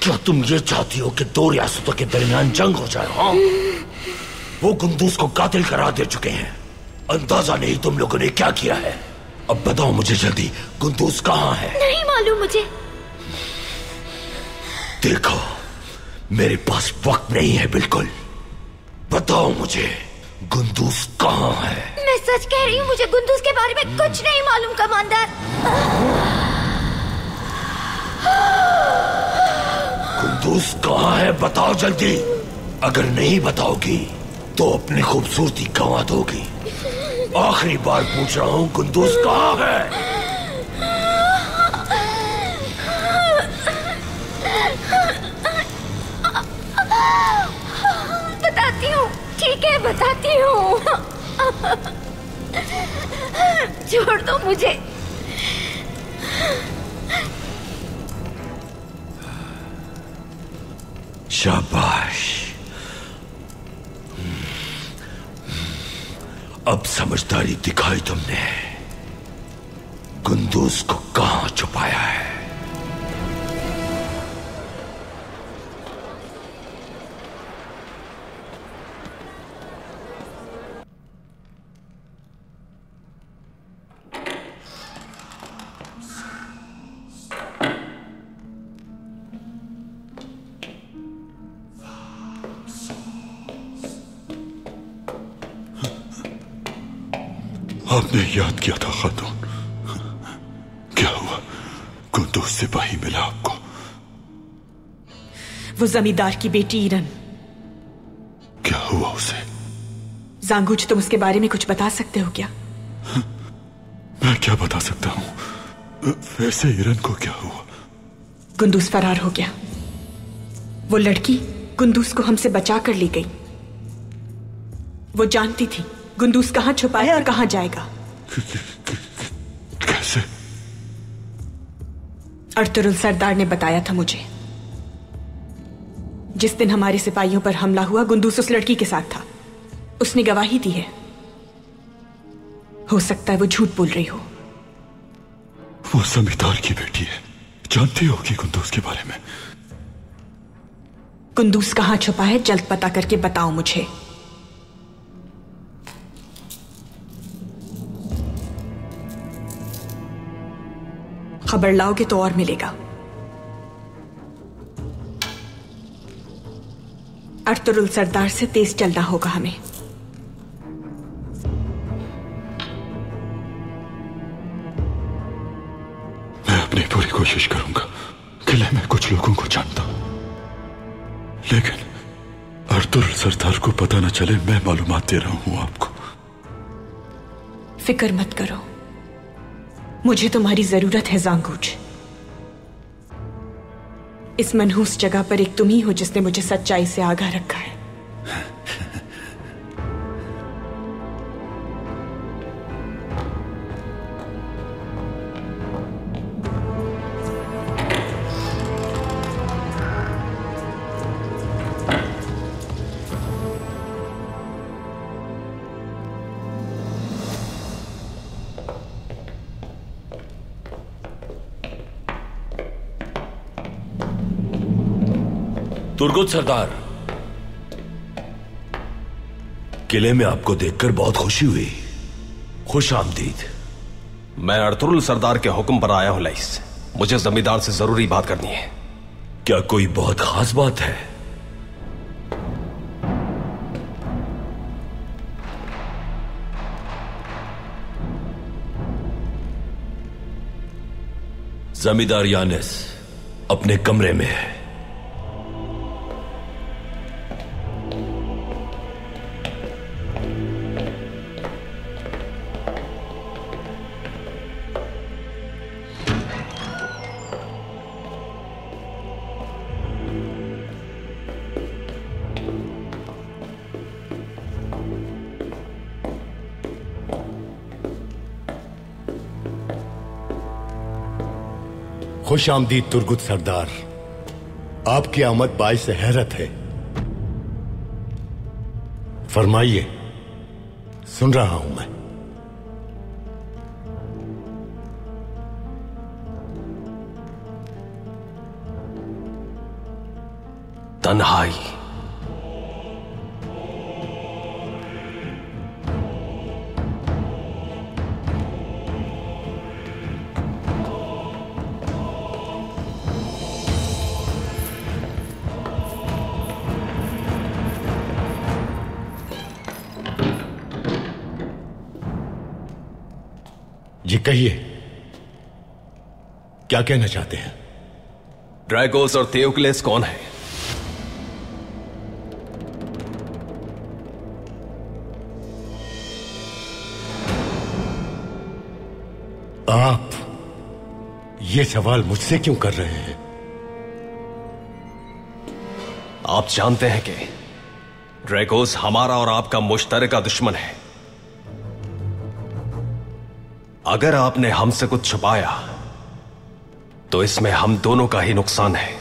क्या तुम ये चाहती हो कि दो रियासतों के दरमियान जंग हो जाए? हाँ? वो गुंदूस को कातिल करार दे चुके हैं। अंदाजा नहीं तुम लोगों ने क्या किया है। अब बताओ मुझे जल्दी, गुंदूस कहाँ है? नहीं मालूम मुझे। देखो, मेरे पास वक्त नहीं है बिल्कुल। बताओ मुझे, गुंदूस कहाँ है? मैं सच कह रही हूँ, मुझे गुंदूस के बारे में कुछ नहीं मालूम कमांडर। गुंदूस कहाँ है? बताओ जल्दी। अगर नहीं बताओगी तो अपनी खूबसूरती गंवा दोगी। आखिरी बार पूछ रहा हूँ, गुंदूस कहाँ है? बताती हूँ, ठीक है बताती हूँ। छोड़ दो मुझे। शाबाश, अब समझदारी दिखाई तुमने। गुंदूस को कहां छुपाया है? आपने याद किया था खातून, क्या हुआ? गुंदूस सिपाही मिला आपको? वो जमींदार की बेटी ईरन। क्या हुआ उसे? जांगूच, तुम उसके बारे में कुछ बता सकते हो क्या? मैं क्या बता सकता हूँ? वैसे ईरन को क्या हुआ? गुंदूस फरार हो गया। वो लड़की गुंदूस को हमसे बचा कर ले गई। वो जानती थी गुंदूस कहां छुपा है और कहां जाएगा। कैसे? अर्तुरुल सरदार ने बताया था मुझे। जिस दिन हमारे सिपाहियों पर हमला हुआ, गुंदूस उस लड़की के साथ था। उसने गवाही दी है। हो सकता है वो झूठ बोल रही हो। वो जमींदार की बेटी है, जानती होगी गुंदूस के बारे में। गुंदूस कहां छुपा है, जल्द पता करके बताओ मुझे। खबर लाओगे तो और मिलेगा। अर्तुरुल सरदार से तेज चलना होगा हमें। मैं अपनी पूरी कोशिश करूंगा। किले में कुछ लोगों को जानता हूं, लेकिन अर्तुरुल सरदार को पता न चले मैं मालूमात दे रहा हूं आपको। फिक्र मत करो, मुझे तुम्हारी जरूरत है जांगूच। इस मनहूस जगह पर एक तुम ही हो जिसने मुझे सच्चाई से आगाह रखा है। तुर्गुत सरदार, किले में आपको देखकर बहुत खुशी हुई। खुश आमदीद। मैं अर्तुरुल सरदार के हुक्म पर आया हूं लईस। मुझे जमींदार से जरूरी बात करनी है। क्या कोई बहुत खास बात है? जमींदार यानिस अपने कमरे में है। खुश आमदीद तुर्गुत सरदार। आपकी आमद बाइस हैरत है। फरमाइए, सुन रहा हूं मैं। तन्हाई। जी कहिए, क्या कहना चाहते हैं? ड्रैगोस और थियोक्लेस कौन है? आप ये सवाल मुझसे क्यों कर रहे हैं? आप जानते हैं कि ड्रैगोस हमारा और आपका मुश्तरका दुश्मन है। अगर आपने हमसे कुछ छुपाया तो इसमें हम दोनों का ही नुकसान है।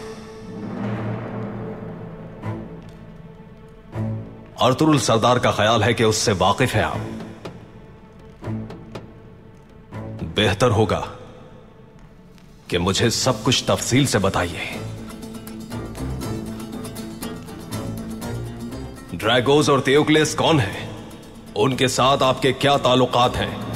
अर्तुरुल सरदार का ख्याल है कि उससे वाकिफ है आप। बेहतर होगा कि मुझे सब कुछ तफसील से बताइए। ड्रैगोस और थियोक्लेस कौन है? उनके साथ आपके क्या ताल्लुकात हैं?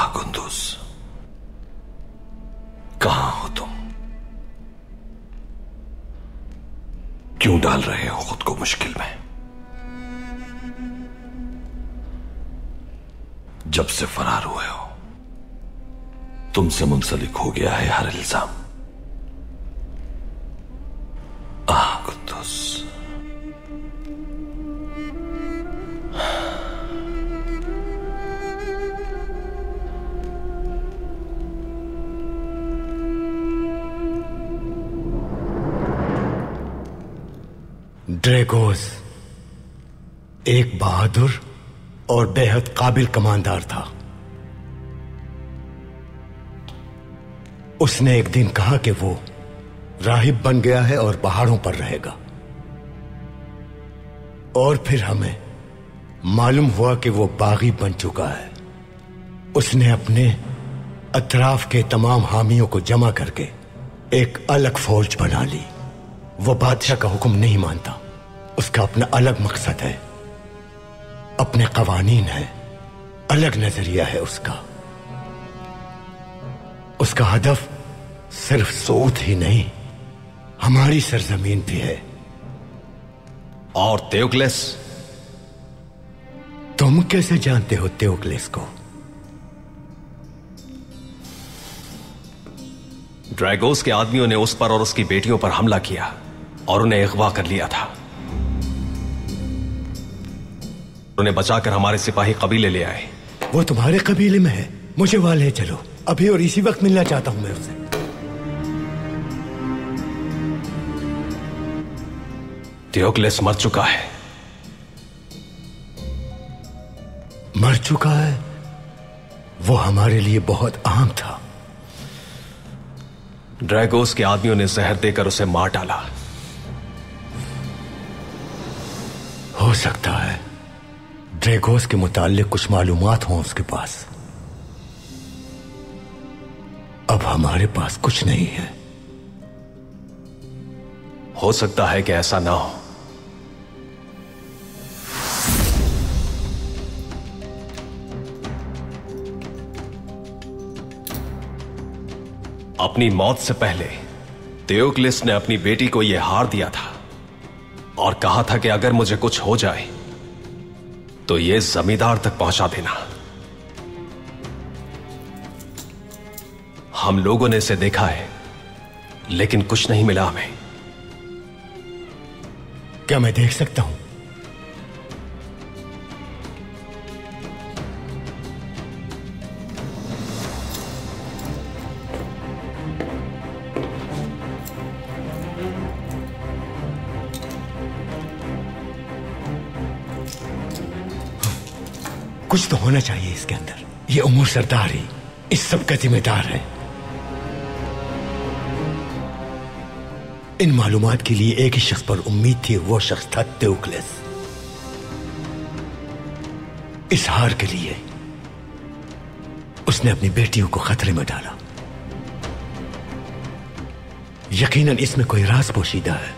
कुंदूस, कहां हो तुम? क्यों डाल रहे हो खुद को मुश्किल में? जब से फरार हुए हो तुमसे मुंसलिक हो गया है हर इल्जाम। कुंदूस, ड्रैगोस एक बहादुर और बेहद काबिल कमांडर था। उसने एक दिन कहा कि वो राहिब बन गया है और पहाड़ों पर रहेगा। और फिर हमें मालूम हुआ कि वो बागी बन चुका है। उसने अपने अतराफ के तमाम हामियों को जमा करके एक अलग फौज बना ली। वो बादशाह का हुक्म नहीं मानता। उसका अपना अलग मकसद है, अपने कवानीन है, अलग नजरिया है उसका। उसका हदफ सिर्फ सऊद ही नहीं, हमारी सरजमीन भी है। और थियोक्लेस? तुम कैसे जानते हो थियोक्लेस को? ड्रैगोस के आदमियों ने उस पर और उसकी बेटियों पर हमला किया और उन्हें अगवा कर लिया था। उन्हें बचाकर हमारे सिपाही कबीले ले आए। वो तुम्हारे कबीले में है? मुझे वहां ले चलो, अभी और इसी वक्त मिलना चाहता हूं मैं उससे। थियोक्लेस मर चुका है। मर चुका है, वो हमारे लिए बहुत अहम था। ड्रैगोस के आदमियों ने जहर देकर उसे मार डाला। हो सकता है ड्रैगोस के मुताल्लिक कुछ मालूमात हों उसके पास। अब हमारे पास कुछ नहीं है। हो सकता है कि ऐसा ना हो। अपनी मौत से पहले थियोक्लिस ने अपनी बेटी को यह हार दिया था और कहा था कि अगर मुझे कुछ हो जाए तो यह जमींदार तक पहुंचा देना। हम लोगों ने इसे देखा है लेकिन कुछ नहीं मिला हमें। क्या मैं देख सकता हूं? कुछ तो होना चाहिए इसके अंदर। ये उमर सरदार ही इस सब का जिम्मेदार है। इन मालूमात के लिए एक ही शख्स पर उम्मीद थी, वो शख्स था थियोक्लिस। इस हार के लिए उसने अपनी बेटियों को खतरे में डाला। यकीनन इसमें कोई राज पोशीदा है।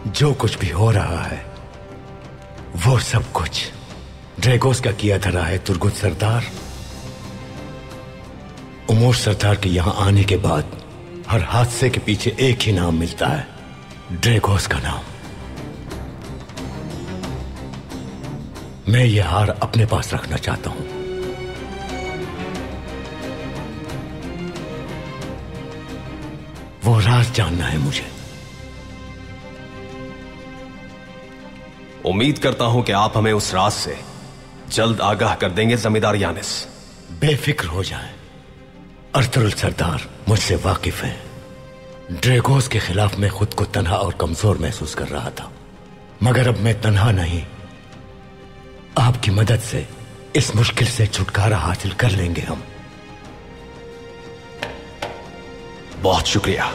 जो कुछ भी हो रहा है वो सब कुछ ड्रैगोस का किया धरा है। तुर्गुत सरदार, उमर सरदार के यहां आने के बाद हर हादसे के पीछे एक ही नाम मिलता है, ड्रैगोस का नाम। मैं यह हार अपने पास रखना चाहता हूं। वो राज जानना है मुझे। उम्मीद करता हूं कि आप हमें उस राज से जल्द आगाह कर देंगे जमींदार यानिस। बेफिक्र हो जाएं। अर्तुरुल सरदार मुझसे वाकिफ है। ड्रैगोस के खिलाफ मैं खुद को तन्हा और कमजोर महसूस कर रहा था, मगर अब मैं तन्हा नहीं, आपकी मदद से इस मुश्किल से छुटकारा हासिल कर लेंगे हम। बहुत शुक्रिया।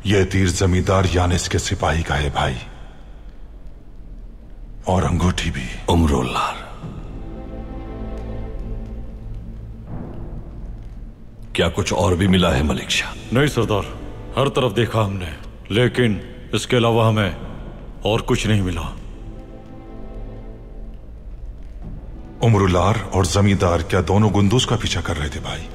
यह तीर जमींदार यानिस के सिपाही का है भाई, और अंगूठी भी। उमरुल्लाह, क्या कुछ और भी मिला है मलिक शाह? नहीं सरदार, हर तरफ देखा हमने, लेकिन इसके अलावा हमें और कुछ नहीं मिला। उमरुल्लाह और जमींदार क्या दोनों गुंदूस का पीछा कर रहे थे भाई?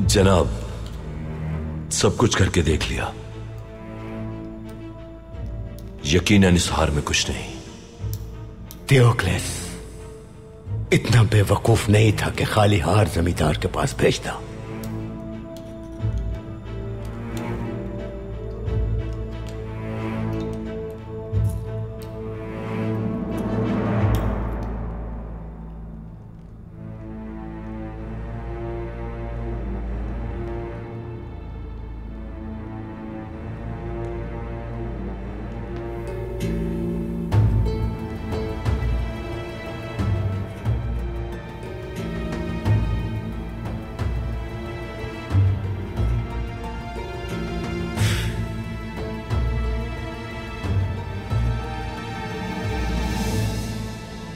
जनाब, सब कुछ करके देख लिया। यकीनन इस हार में कुछ नहीं। थियोक्लिस इतना बेवकूफ नहीं था कि खाली हार जमींदार के पास भेजता।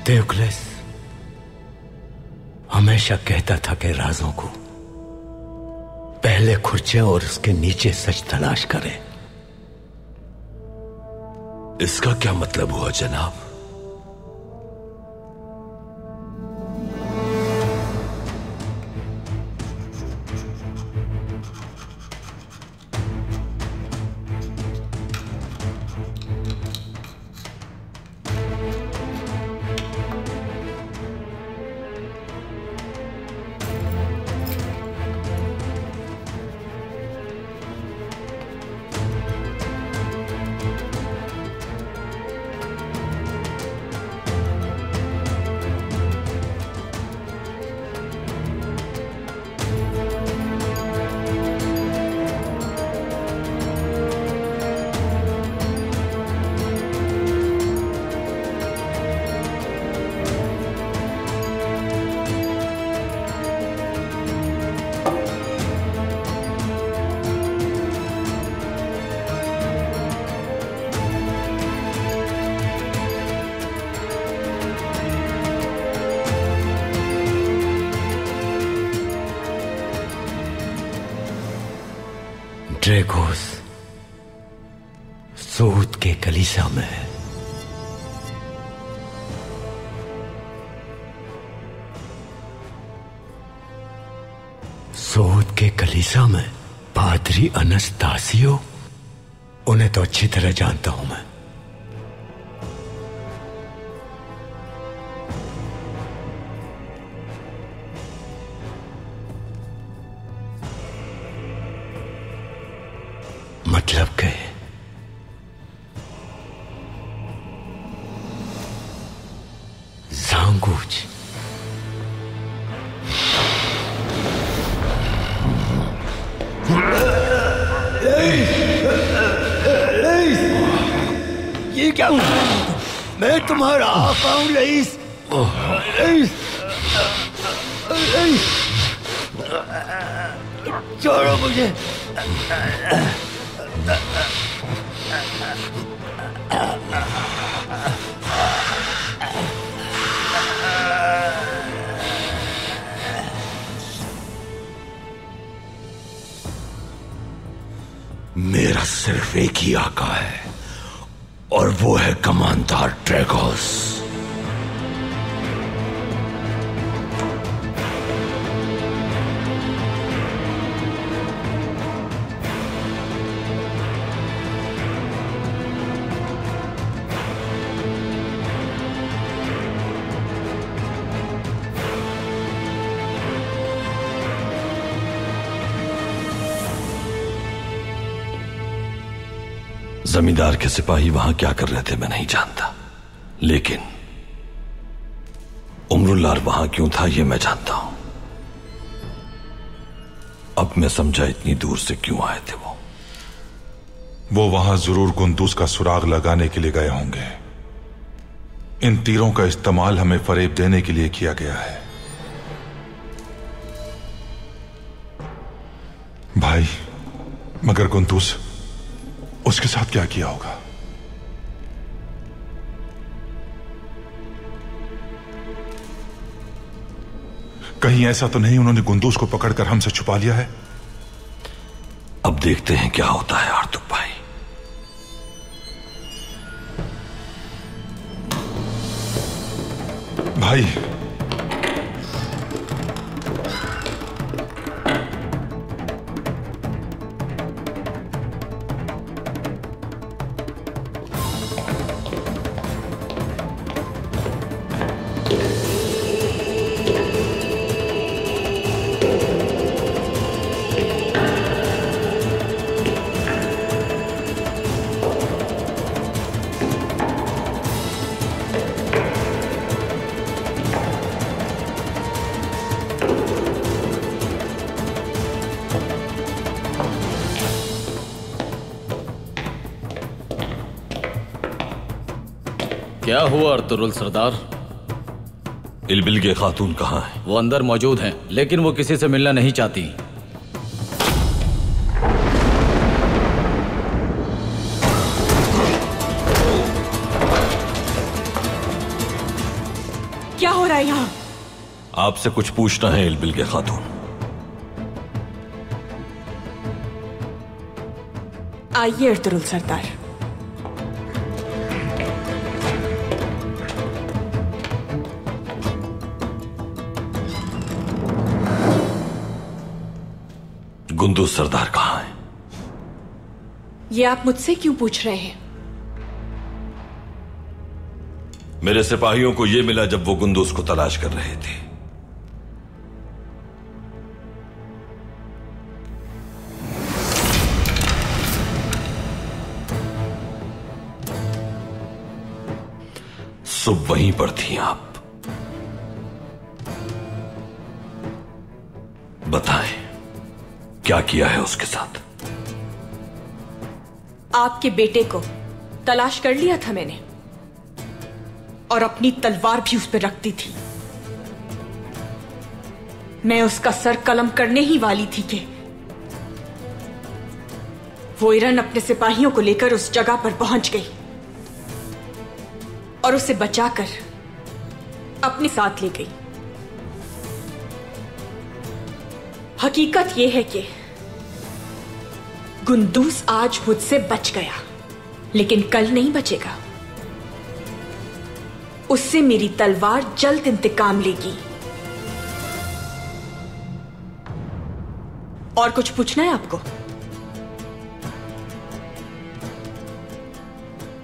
टेओक्लेस हमेशा कहता था कि राजों को पहले खुर्चे और उसके नीचे सच तलाश करें। इसका क्या मतलब हुआ जनाब? ड्रैगोस सूद के कलीसा में है। सूद के कलीसा में पादरी अनस्तासियो, उन्हें तो अच्छी तरह जानता हूं मैं। मतलब के जांगूज ये क्या? मैं तुम्हारा आका हूं लईस। छोड़ो मुझे। मेरा सिर्फ एक ही आका है और वो है कमांडर ड्रैगोस। जमींदार के सिपाही वहां क्या कर रहे थे मैं नहीं जानता, लेकिन उमरुल्लाह वहां क्यों था ये मैं जानता हूं। अब मैं समझा इतनी दूर से क्यों आए थे वो वहां जरूर कुंदूस का सुराग लगाने के लिए गए होंगे। इन तीरों का इस्तेमाल हमें फरेब देने के लिए किया गया है। भाई, मगर कुंदूस उसके साथ क्या किया होगा? कहीं ऐसा तो नहीं उन्होंने कुंदूस को पकड़कर हमसे छुपा लिया है? अब देखते हैं क्या होता है आर्तुक भाई। भाई, क्या हुआ अर्तुरुल सरदार? इल्बिल के खातून कहाँ है? वो अंदर मौजूद हैं, लेकिन वो किसी से मिलना नहीं चाहती। क्या हो रहा है यहाँ? आपसे कुछ पूछना है इल्बिल के खातून। आइए अर्तुरुल सरदार। गुंदूस सरदार कहाँ है? ये आप मुझसे क्यों पूछ रहे हैं? मेरे सिपाहियों को यह मिला जब वो गुंदूस को तलाश कर रहे थे। सुबह वहीं पर थी आप। बताएं, क्या किया है उसके साथ? आपके बेटे को तलाश कर लिया था मैंने, और अपनी तलवार भी उस पर रखती थी। मैं उसका सर कलम करने ही वाली थी कि वो इरन अपने सिपाहियों को लेकर उस जगह पर पहुंच गई और उसे बचाकर अपने साथ ले गई। हकीकत यह है कि गुंदूस आज मुझसे बच गया, लेकिन कल नहीं बचेगा। उससे मेरी तलवार जल्द इंतकाम लेगी। और कुछ पूछना है आपको?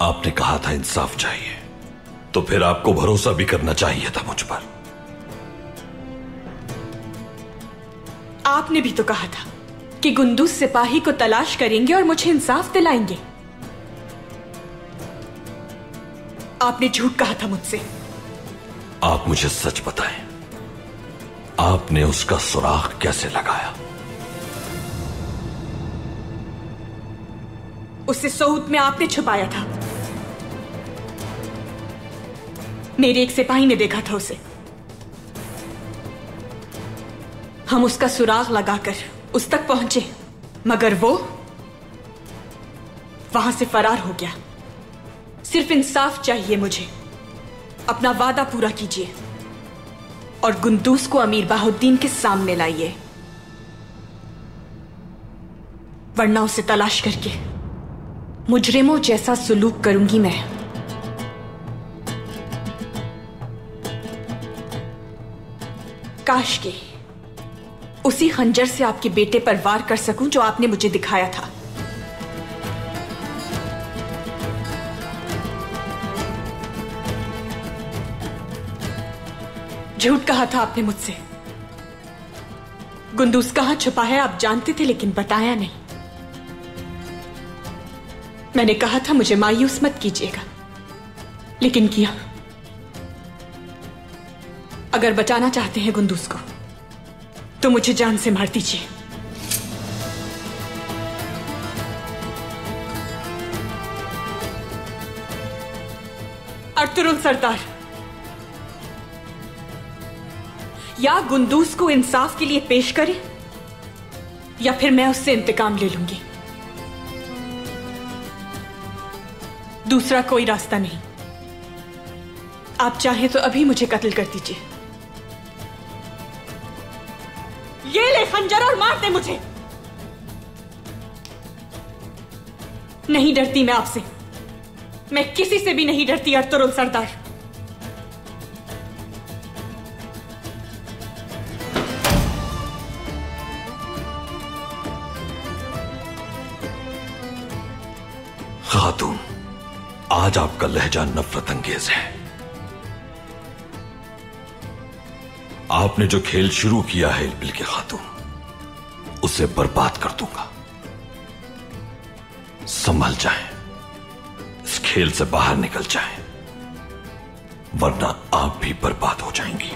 आपने कहा था इंसाफ चाहिए, तो फिर आपको भरोसा भी करना चाहिए था मुझ पर। आपने भी तो कहा था कि गुंदूस सिपाही को तलाश करेंगे और मुझे इंसाफ दिलाएंगे। आपने झूठ कहा था मुझसे। आप मुझे सच बताएं, आपने उसका सुराग कैसे लगाया? उसे सऊद में आपने छुपाया था। मेरे एक सिपाही ने देखा था उसे। हम उसका सुराग लगाकर उस तक पहुंचे, मगर वो वहां से फरार हो गया। सिर्फ इंसाफ चाहिए मुझे। अपना वादा पूरा कीजिए और गुंदूस को अमीर बाहुद्दीन के सामने लाइए, वरना उसे तलाश करके मुजरिमों जैसा सुलूक करूंगी मैं। काश के उसी खंजर से आपके बेटे पर वार कर सकूं जो आपने मुझे दिखाया था। झूठ कहा था आपने मुझसे। गुंदूस कहां छुपा है आप जानते थे, लेकिन बताया नहीं। मैंने कहा था मुझे मायूस मत कीजिएगा, लेकिन किया। अगर बचाना चाहते हैं गुंदूस को, तो मुझे जान से मार दीजिए। अर्तुरुल सरदार, या गुंदूस को इंसाफ के लिए पेश करें, या फिर मैं उससे इंतकाम ले लूंगी। दूसरा कोई रास्ता नहीं। आप चाहें तो अभी मुझे कत्ल कर दीजिए। ये ले खंजर और मार दे मुझे। नहीं डरती मैं आपसे। मैं किसी से भी नहीं डरती अर्तुरुल सरदार। खातून, आज आपका लहजा नफरत अंगेज है। आपने जो खेल शुरू किया है इल्बिल के खातून, उसे बर्बाद कर दूंगा। संभल जाएं, इस खेल से बाहर निकल जाएं, वरना आप भी बर्बाद हो जाएंगी।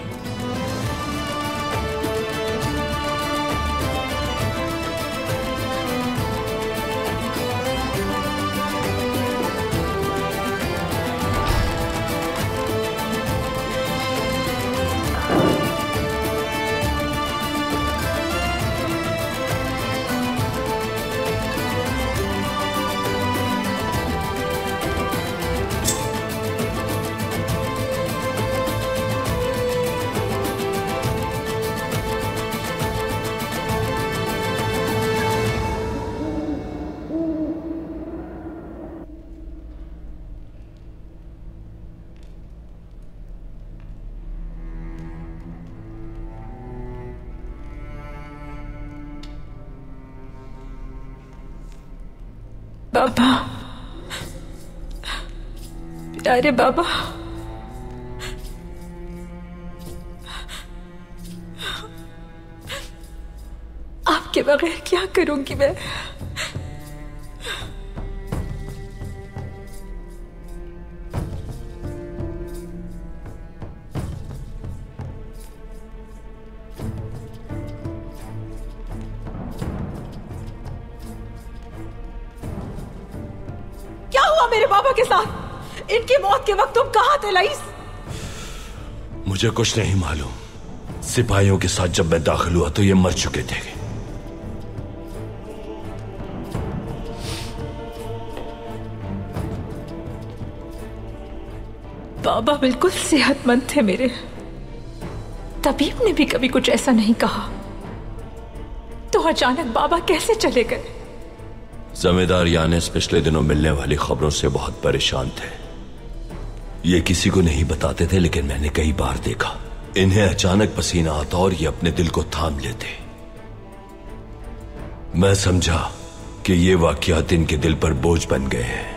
बाबा, प्यारे बाबा, आपके बगैर क्या करूंगी मैं? क्या हुआ मेरे बाबा के साथ? इनकी मौत के वक्त तुम कहां थे लईस? मुझे कुछ नहीं मालूम। सिपाहियों के साथ जब मैं दाखिल हुआ तो ये मर चुके थे। बाबा बिल्कुल सेहतमंद थे मेरे। तबीब ने भी कभी कुछ ऐसा नहीं कहा। तो अचानक बाबा कैसे चले गए? जमींदार यानिस पिछले दिनों मिलने वाली खबरों से बहुत परेशान थे। ये किसी को नहीं बताते थे, लेकिन मैंने कई बार देखा इन्हें अचानक पसीना आता और ये अपने दिल को थाम लेते। मैं समझा कि ये वाकयात इनके दिल पर बोझ बन गए हैं।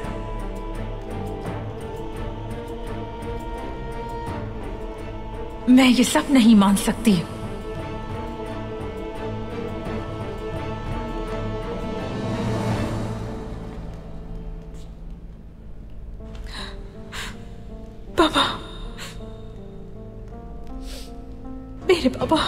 मैं ये सब नहीं मान सकती। बाबा, मेरे बाबा,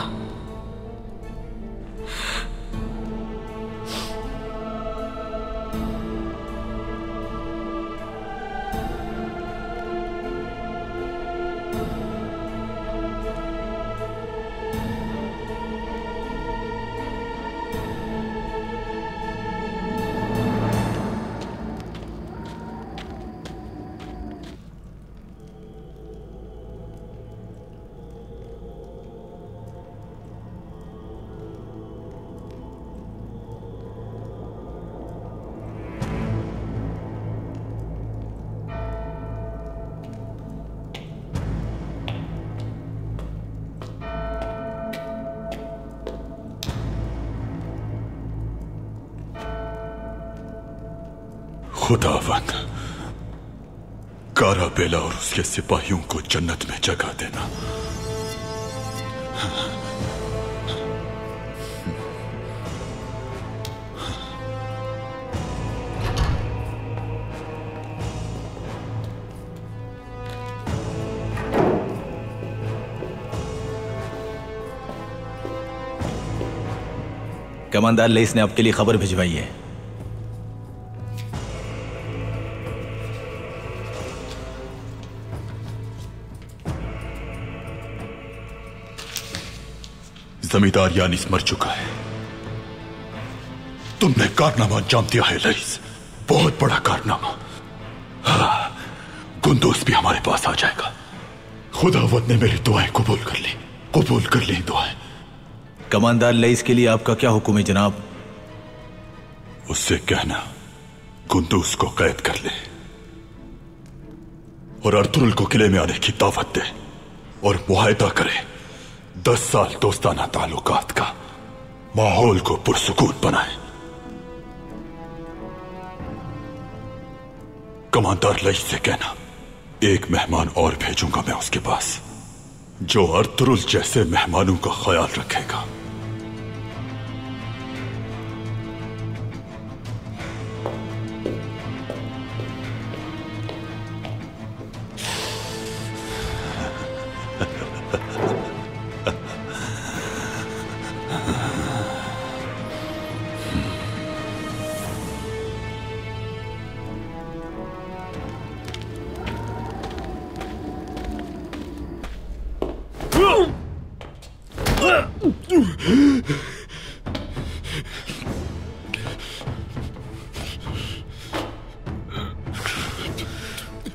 खुदावंद, काराबेला और उसके सिपाहियों को जन्नत में जगह देना। कमांडर लेस ने आपके लिए खबर भिजवाई है। जमींदार यानिस मर चुका है। तुमने कारनामा अंजाम दिया है लईस, बहुत बड़ा कारनामा। हाँ, गुंदूस भी हमारे पास आ जाएगा। खुदावंद ने मेरी दुआएं कबूल कर ली दुआएं। कमांडर लेस के लिए आपका क्या हुक्म है जनाब? उससे कहना गुंदूस को कैद कर ले और अर्तुरुल को किले में आने की दावत दे और मुआहदा करे 10 साल दोस्ताना ताल्लुकात का, माहौल को पुरसुकून बनाए। कमांडर लईस से कहना एक मेहमान और भेजूंगा मैं उसके पास, जो अर्तुरुल जैसे मेहमानों का ख्याल रखेगा।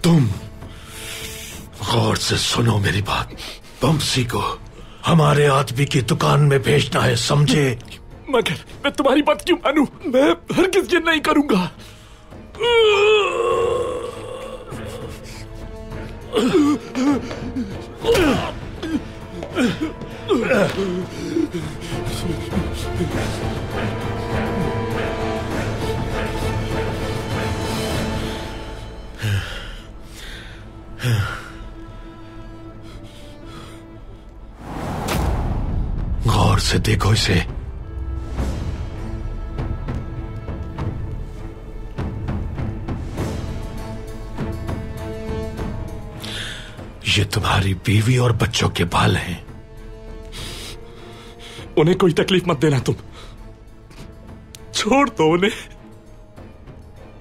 तुम गौर से सुनो मेरी बात। बमसी को हमारे आदमी की दुकान में भेजना है, समझे? मगर मैं तुम्हारी बात क्यों मानूं? मैं हरगिज़ ये नहीं करूंगा। से देखो इसे। ये तुम्हारी बीवी और बच्चों के बाल हैं। उन्हें कोई तकलीफ मत देना तुम, छोड़ दो उन्हें।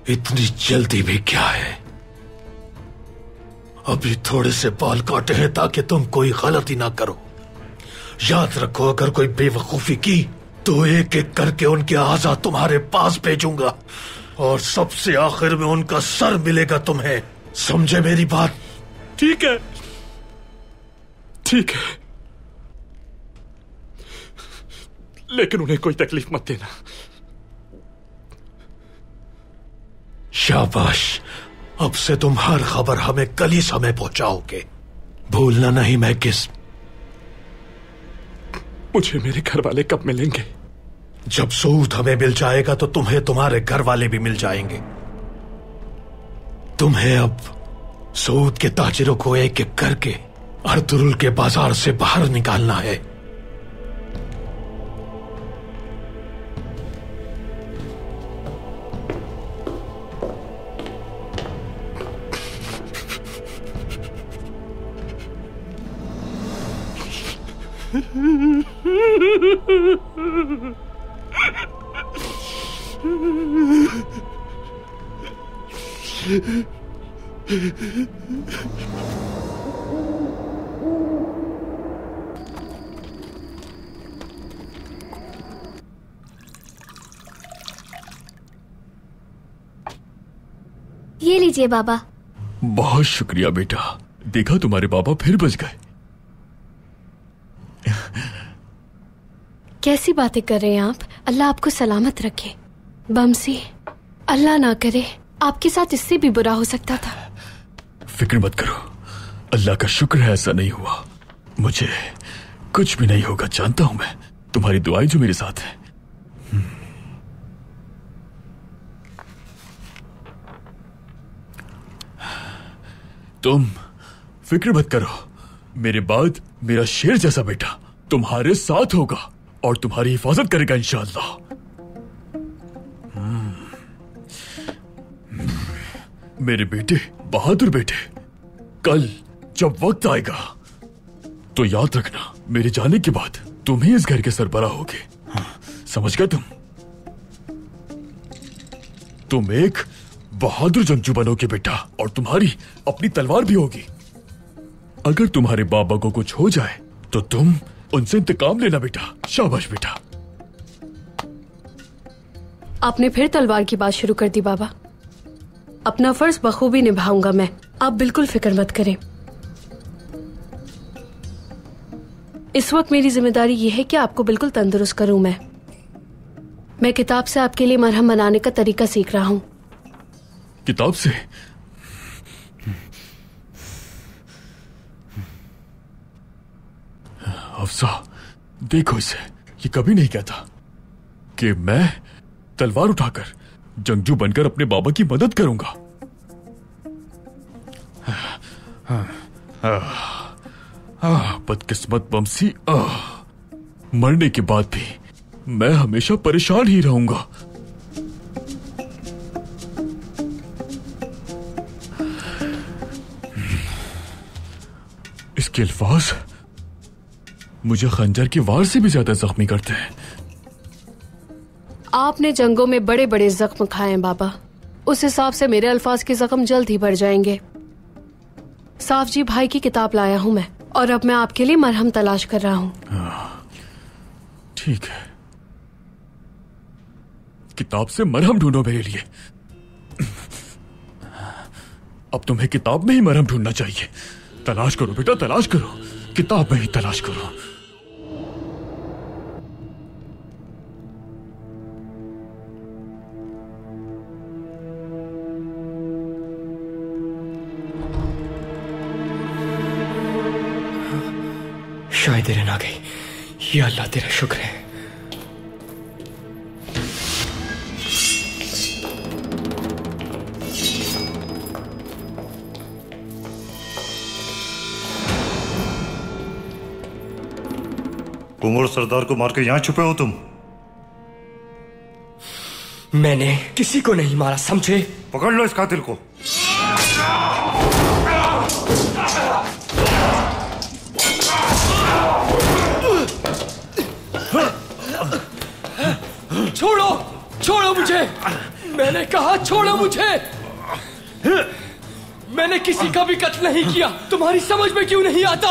इतनी जल्दी भी क्या है? अभी थोड़े से बाल काटे हैं ताकि तुम कोई गलती ना करो। याद रखो, अगर कोई बेवकूफी की तो एक एक करके उनके आज़ा तुम्हारे पास भेजूंगा और सबसे आखिर में उनका सर मिलेगा तुम्हें। समझे मेरी बात? ठीक है, ठीक है, लेकिन उन्हें कोई तकलीफ मत देना। शाबाश, अब से तुम हर खबर हमें कल ही समय पहुंचाओगे। भूलना नहीं मैं किस। मुझे मेरे घर वाले कब मिलेंगे? जब सऊद हमें मिल जाएगा तो तुम्हें तुम्हारे घर वाले भी मिल जाएंगे। तुम्हें अब सऊद के ताजिरों को एक एक करके अर्तुरुल के बाजार से बाहर निकालना है। ये लीजिए बाबा। बहुत शुक्रिया बेटा, देखा तुम्हारे बाबा फिर बच गए। कैसी बातें कर रहे हैं आप? अल्लाह आपको सलामत रखे। बमसी, अल्लाह ना करे आपके साथ इससे भी बुरा हो सकता था। फिक्र मत करो, अल्लाह का शुक्र है ऐसा नहीं हुआ। मुझे कुछ भी नहीं होगा, जानता हूं मैं। तुम्हारी दुआएं जो मेरे साथ है। तुम फिक्र मत करो, मेरे बाद मेरा शेर जैसा बेटा तुम्हारे साथ होगा और तुम्हारी हिफाजत करेगा इंशाअल्लाह। मेरे बेटे, बहादुर बेटे, कल जब वक्त आएगा तो याद रखना, मेरे जाने के बाद तुम ही इस घर के सरबराह होगे। समझ गए तुम एक बहादुर जंगजू बनोगे बेटा, और तुम्हारी अपनी तलवार भी होगी। अगर तुम्हारे बाबा को कुछ हो जाए तो तुम उनसे इंतकाम लेना बेटा। शाबाश बेटा। आपने फिर तलवार की बात शुरू कर दी बाबा। अपना फर्ज बखूबी निभाऊंगा मैं, आप बिल्कुल फिक्र मत करें। इस वक्त मेरी जिम्मेदारी यह है कि आपको बिल्कुल तंदुरुस्त करूं। मैं किताब से आपके लिए मरहम बनाने का तरीका सीख रहा हूं। किताब से? अफसा, देखो इसे, ये कभी नहीं कहता कि मैं तलवार उठाकर जंगजू बनकर अपने बाबा की मदद करूंगा। बदकिस्मत बमसी, मरने के बाद भी मैं हमेशा परेशान ही रहूंगा। इसके अल्फाज मुझे खंजर के वार से भी ज्यादा जख्मी करते हैं। आपने जंगों में बड़े बड़े जख्म खाए हैं बाबा, उस हिसाब से मेरे अल्फाज के जख्म जल्द ही बढ़ जाएंगे। साफ जी भाई की किताब लाया हूं मैं, और अब मैं आपके लिए मरहम तलाश कर रहा हूं। ठीक है, किताब से मरहम ढूंढो मेरे लिए। अब तुम्हें किताब में ही मरहम ढूंढना चाहिए। तलाश करो बेटा, तलाश करो, किताब में ही तलाश करो। शायद इरन आ गई। या अल्लाह तेरा शुक्र है। उमर सरदार को मार के यहां छुपे हो तुम? मैंने किसी को नहीं मारा, समझे? पकड़ लो इस कातिल को। छोड़ो, छोड़ो मुझे। मैंने कहा छोड़ो मुझे। मैंने किसी का भी कत्ल नहीं किया। तुम्हारी समझ में क्यों नहीं आता?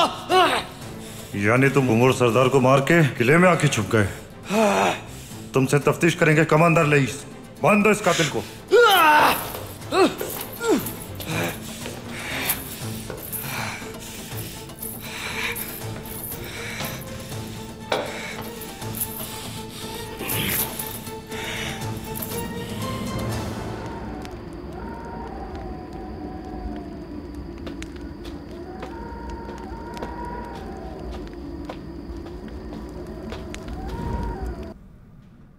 यानी तुम उमर सरदार को मार के किले में आके छुप गए। तुमसे तफ्तीश करेंगे कमांडर लईस। बांध दो इस कातिल को।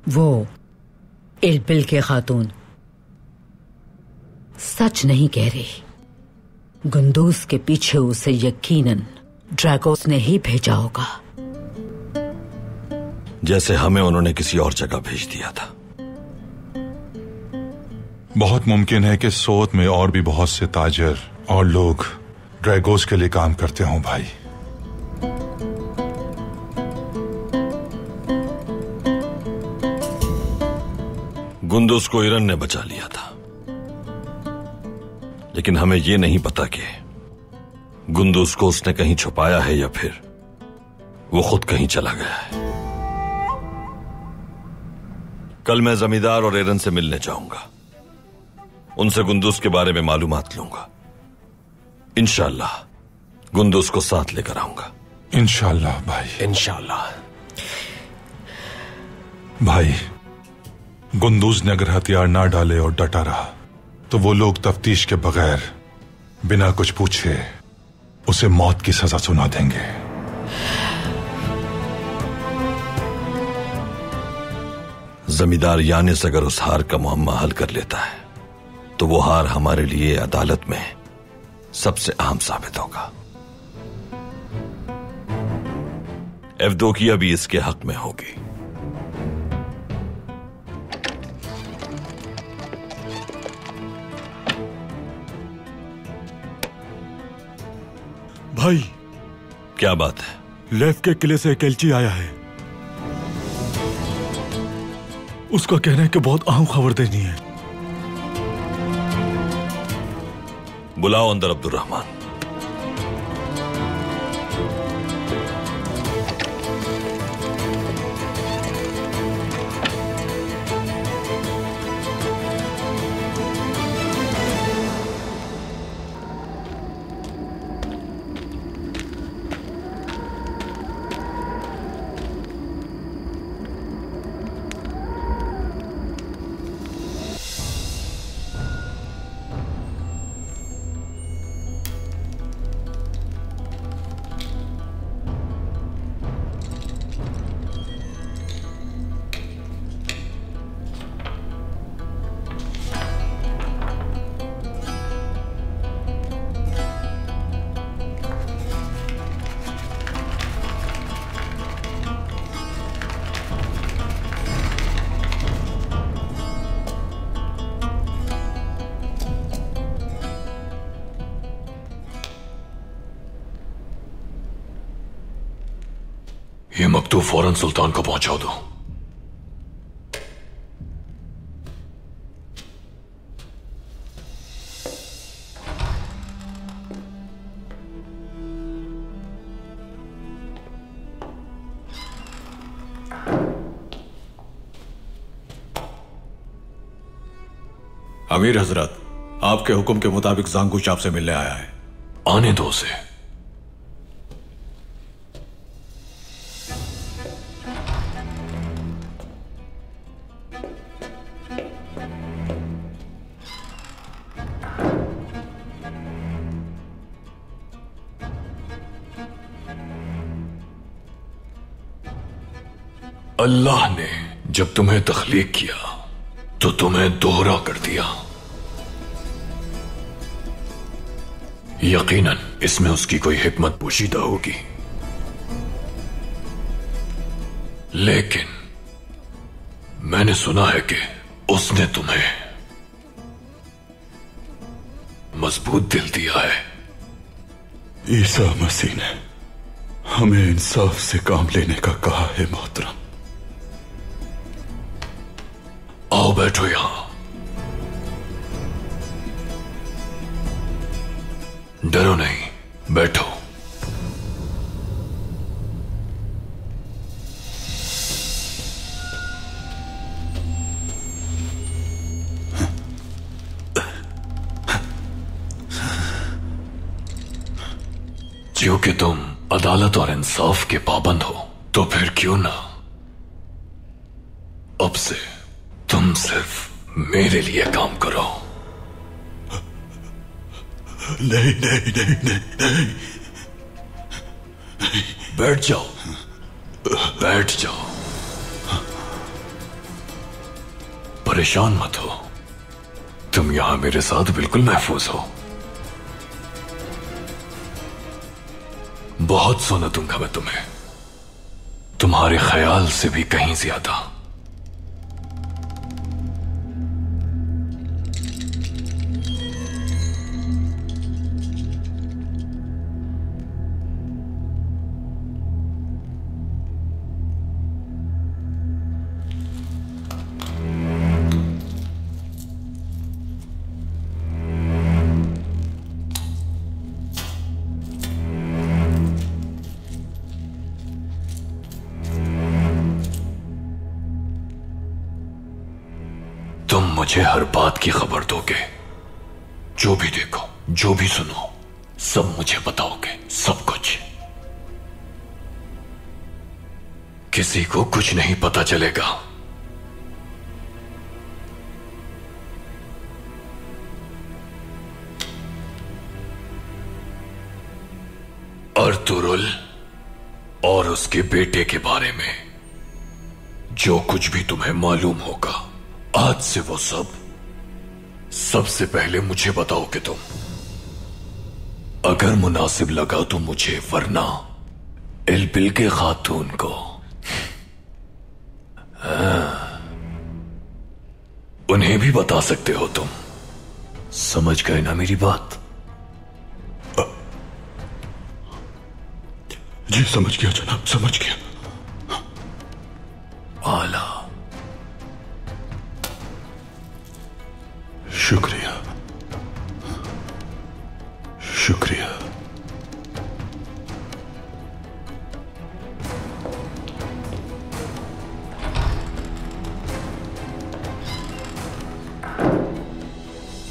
वो इल्बिल के खातून सच नहीं कह रही। गुंदूस के पीछे उसे यकीनन ड्रैगोस ने ही भेजा होगा, जैसे हमें उन्होंने किसी और जगह भेज दिया था। बहुत मुमकिन है कि सोत में और भी बहुत से ताजर और लोग ड्रैगोस के लिए काम करते हों भाई। गुंदुस को ईरन ने बचा लिया था, लेकिन हमें यह नहीं पता कि गुंदुस को उसने कहीं छुपाया है या फिर वो खुद कहीं चला गया है। कल मैं जमींदार और एरन से मिलने जाऊंगा। उनसे गुंदुस के बारे में मालूमात लूंगा। इंशाअल्लाह गुंदुस को साथ लेकर आऊंगा। इंशाअल्लाह भाई, इंशाअल्लाह। भाई, गुंदूज ने अगर हथियार ना डाले और डटा रहा तो वो लोग तफ्तीश के बगैर बिना कुछ पूछे उसे मौत की सजा सुना देंगे। जमींदार यानिस अगर उस हार का मुअम्मा हल कर लेता है तो वो हार हमारे लिए अदालत में सबसे अहम साबित होगा। एवदोकिया भी इसके हक में होगी। भाई, क्या बात है? लेफ के किले से एक एलची आया है। उसका कहना है कि बहुत अहम खबर देनी है। बुलाओ अंदर अब्दुर्रहमान। ये मकतूब फौरन सुल्तान को पहुंचा दो। अमीर हजरत, आपके हुक्म के मुताबिक जांगुश आपसे मिलने आया है। आने दो उसे। अल्लाह ने जब तुम्हें तख्लीक किया तो तुम्हें दोहरा कर दिया। यकीनन इसमें उसकी कोई हिकमत पोशीदा होगी। लेकिन मैंने सुना है कि उसने तुम्हें मजबूत दिल दिया है। ईसा मसीह ने हमें इंसाफ से काम लेने का कहा है मोहतरम। आओ बैठो यहां। डरो नहीं, बैठो। क्योंकि तुम अदालत और इंसाफ के पाबंद हो, तो फिर क्यों ना अब से तुम सिर्फ मेरे लिए काम करो। नहीं नहीं नहीं नहीं नहीं, बैठ जाओ, बैठ जाओ। परेशान मत हो, तुम यहां मेरे साथ बिल्कुल महफूज हो। बहुत सोना दूंगा मैं तुम्हें, तुम्हारे ख्याल से भी कहीं ज्यादा। मुझे हर बात की खबर दोगे, जो भी देखो, जो भी सुनो, सब मुझे बताओगे, सब कुछ। किसी को कुछ नहीं पता चलेगा। अर्तुरुल और उसके बेटे के बारे में जो कुछ भी तुम्हें मालूम होगा, आज से वो सब सबसे पहले मुझे बताओगे तुम। अगर मुनासिब लगा तो मुझे, वरना इलबिल के खातून को। उन्हें भी बता सकते हो तुम। समझ गए ना मेरी बात? जी समझ गया जनाब, समझ गया। आला, शुक्रिया, शुक्रिया।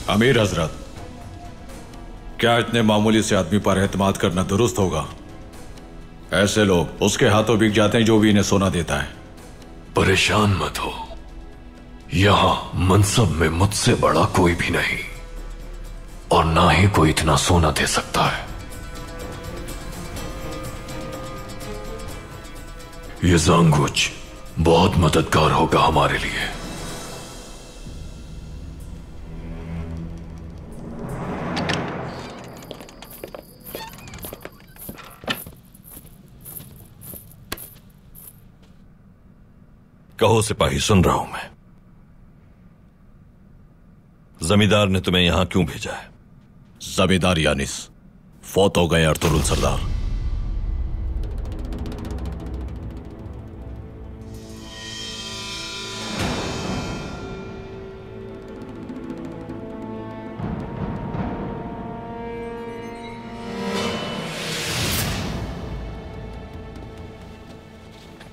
अमीर हजरत, क्या इतने मामूली से आदमी पर एतमाद करना दुरुस्त होगा? ऐसे लोग उसके हाथों बिक जाते हैं जो भी इन्हें सोना देता है। परेशान मत हो, यहां मनसब में मुझसे बड़ा कोई भी नहीं, और ना ही कोई इतना सोना दे सकता है। ये जांगुच बहुत मददगार होगा हमारे लिए। कहो सिपाही, सुन रहा हूं मैं। जमींदार ने तुम्हें यहां क्यों भेजा है? जमींदार यानिस फौत हो गए अर्तुरुल सरदार।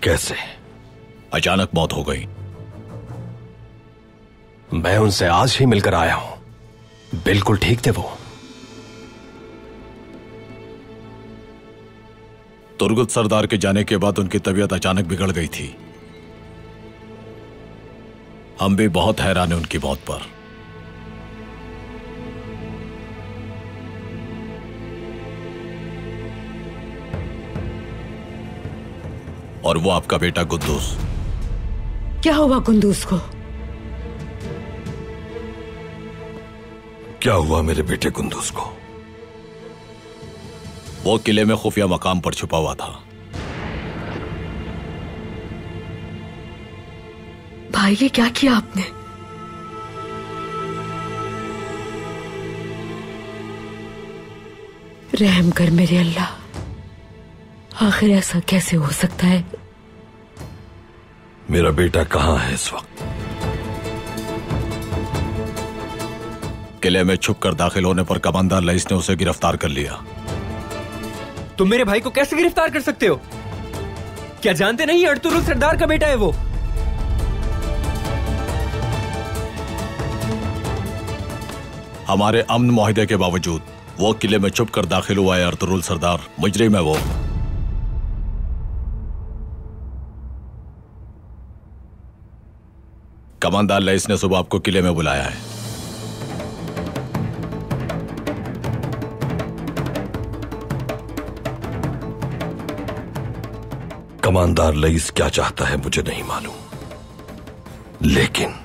कैसे? अचानक मौत हो गई। मैं उनसे आज ही मिलकर आया हूं, बिल्कुल ठीक थे वो। तुर्गुत सरदार के जाने के बाद उनकी तबीयत अचानक बिगड़ गई थी। हम भी बहुत हैरान हैं उनकी मौत पर। और वो आपका बेटा कुद्दूस। क्या हुआ कुंदूस को? क्या हुआ मेरे बेटे कुंदूस को? वो किले में खुफिया मकाम पर छुपा हुआ था। भाई ये क्या किया आपने? रहम कर मेरे अल्लाह, आखिर ऐसा कैसे हो सकता है? मेरा बेटा कहाँ है इस वक्त? किले में छुप कर दाखिल होने पर कमांडर लईस ने उसे गिरफ्तार कर लिया। तुम मेरे भाई को कैसे गिरफ्तार कर सकते हो? क्या जानते नहीं अर्तुरुल सरदार का बेटा है वो? हमारे अमन मुआहिदे के बावजूद वो किले में छुप कर दाखिल हुआ है। अर्तुरुल सरदार मुजरिम है वो। कमांडर लईस ने सुबह आपको किले में बुलाया है। कमांडर लईस क्या चाहता है मुझे नहीं मालूम, लेकिन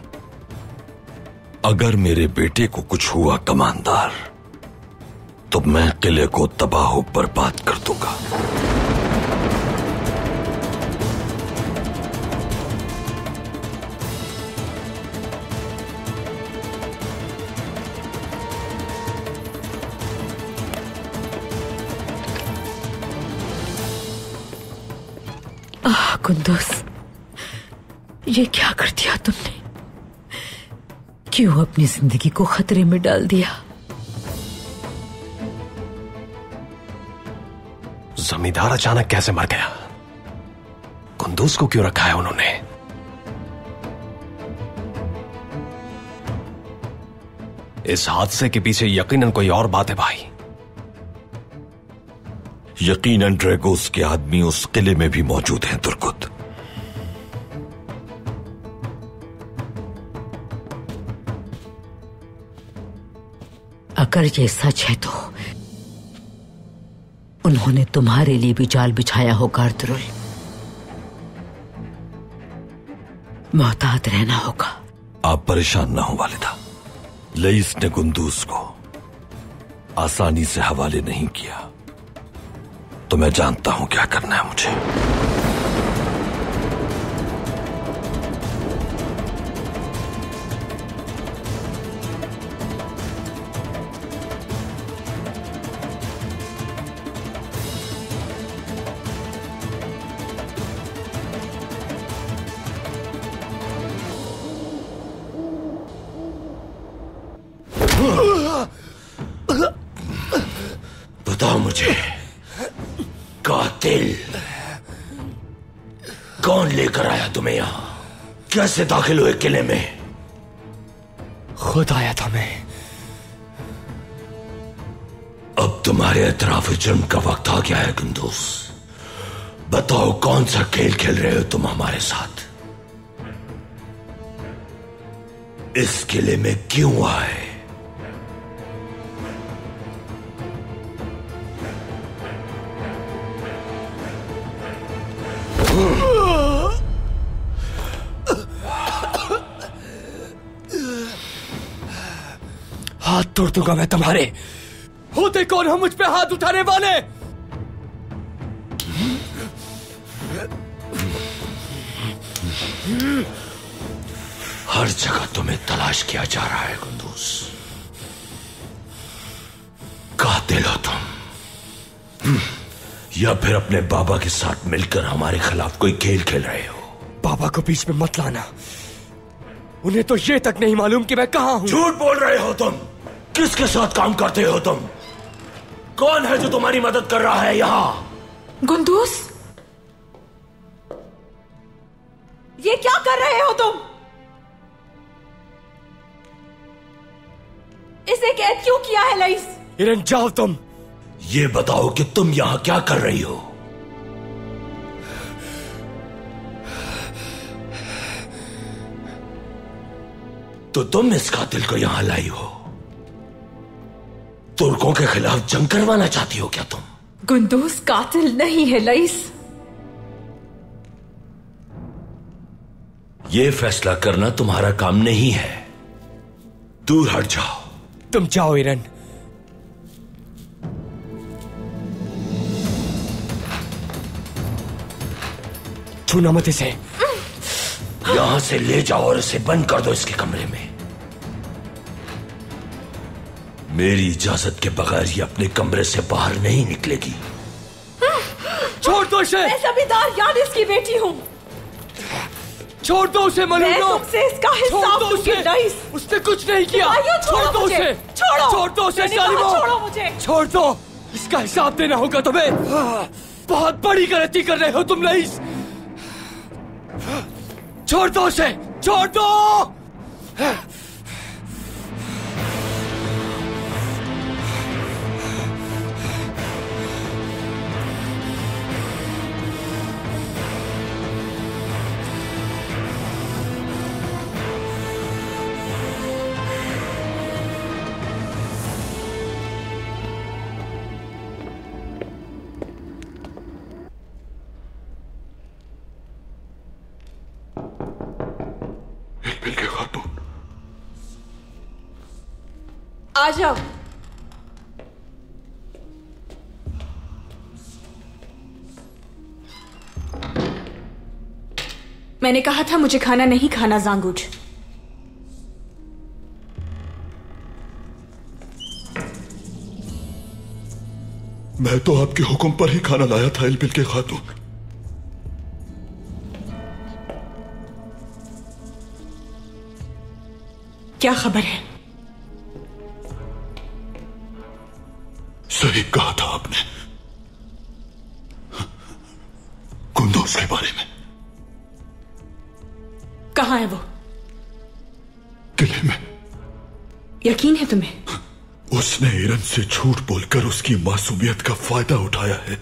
अगर मेरे बेटे को कुछ हुआ कमांडर, तो मैं किले को तबाह बर्बाद कर दूंगा। कुंदूस, ये क्या कर दिया तुमने? क्यों अपनी जिंदगी को खतरे में डाल दिया? जमींदार अचानक कैसे मर गया? कुंदूस को क्यों रखा है उन्होंने? इस हादसे के पीछे यकीनन कोई और बात है भाई। यकीनन ड्रैगोस के आदमी उस किले में भी मौजूद हैं तुर्कुत। अगर ये सच है तो उन्होंने तुम्हारे लिए भी जाल बिछाया होगा अर्तुरुल। मोहतात रहना होगा। आप परेशान ना हो वालिदा। लईस ने कुंदूस को आसानी से हवाले नहीं किया, तो मैं जानता हूं क्या करना है मुझे। बताओ मुझे, कातिल कौन लेकर आया तुम्हें यहां? कैसे दाखिल हुए किले में? खुद आया था मैं। अब तुम्हारे एतराफ जुर्म का वक्त आ गया है कुंदूस। बताओ कौन सा खेल खेल रहे हो तुम हमारे साथ? इस किले में क्यों आए? हाथ तोड़ दूंगा मैं तुम्हारे। होते कौन हो मुझ पे हाथ उठाने वाले? हर जगह तुम्हें तलाश किया जा रहा है कुंदूस। कातिल हो तुम, या फिर अपने बाबा के साथ मिलकर हमारे खिलाफ कोई खेल खेल रहे हो? बाबा को बीच में मत लाना। उन्हें तो ये तक नहीं मालूम कि मैं कहां हूं। झूठ बोल रहे हो तुम। किसके साथ काम करते हो तुम? कौन है जो तुम्हारी मदद कर रहा है यहां? कुंदूस, ये क्या कर रहे हो तुम? इसे कैद क्यों किया है लईस? इरन जाओ तुम। ये बताओ कि तुम यहां क्या कर रही हो? तो तुम इस कातिल को यहां लाई हो? तुर्कों के खिलाफ जंग करवाना चाहती हो क्या तुम? कुंदूस कातिल नहीं है लईस। यह फैसला करना तुम्हारा काम नहीं है। दूर हट जाओ। तुम जाओ इरन। छूना मत इसे। यहां से ले जाओ और उसे बंद कर दो इसके कमरे में। मेरी इजाजत के बगैर ये अपने कमरे से बाहर नहीं निकलेगी। छोड़ दो उसे। मैं जमींदार यानिस की बेटी हूँ। छोड़ दो उसे मलूम। मैं तुमसे इसका हिसाब दूंगी रईस। उसने कुछ नहीं किया। छोड़ दो उसे। छोड़ दो उसे जालिमो। छोड़ो मुझे। छोड़ दो। इसका हिसाब देना होगा तुम्हें। बहुत बड़ी गलती कर रहे हो तुम रईस। छोड़ दो उसे। छोड़ दो। आ जाओ। मैंने कहा था मुझे खाना नहीं खाना जांगुज। मैं तो आपके हुक्म पर ही खाना लाया था इल्बिल के खातून। क्या खबर है? सही कहा था आपने। कुंदूज के बारे में। कहां है वो? किले में। यकीन है तुम्हें? उसने ईरन से झूठ बोलकर उसकी मासूमियत का फायदा उठाया है।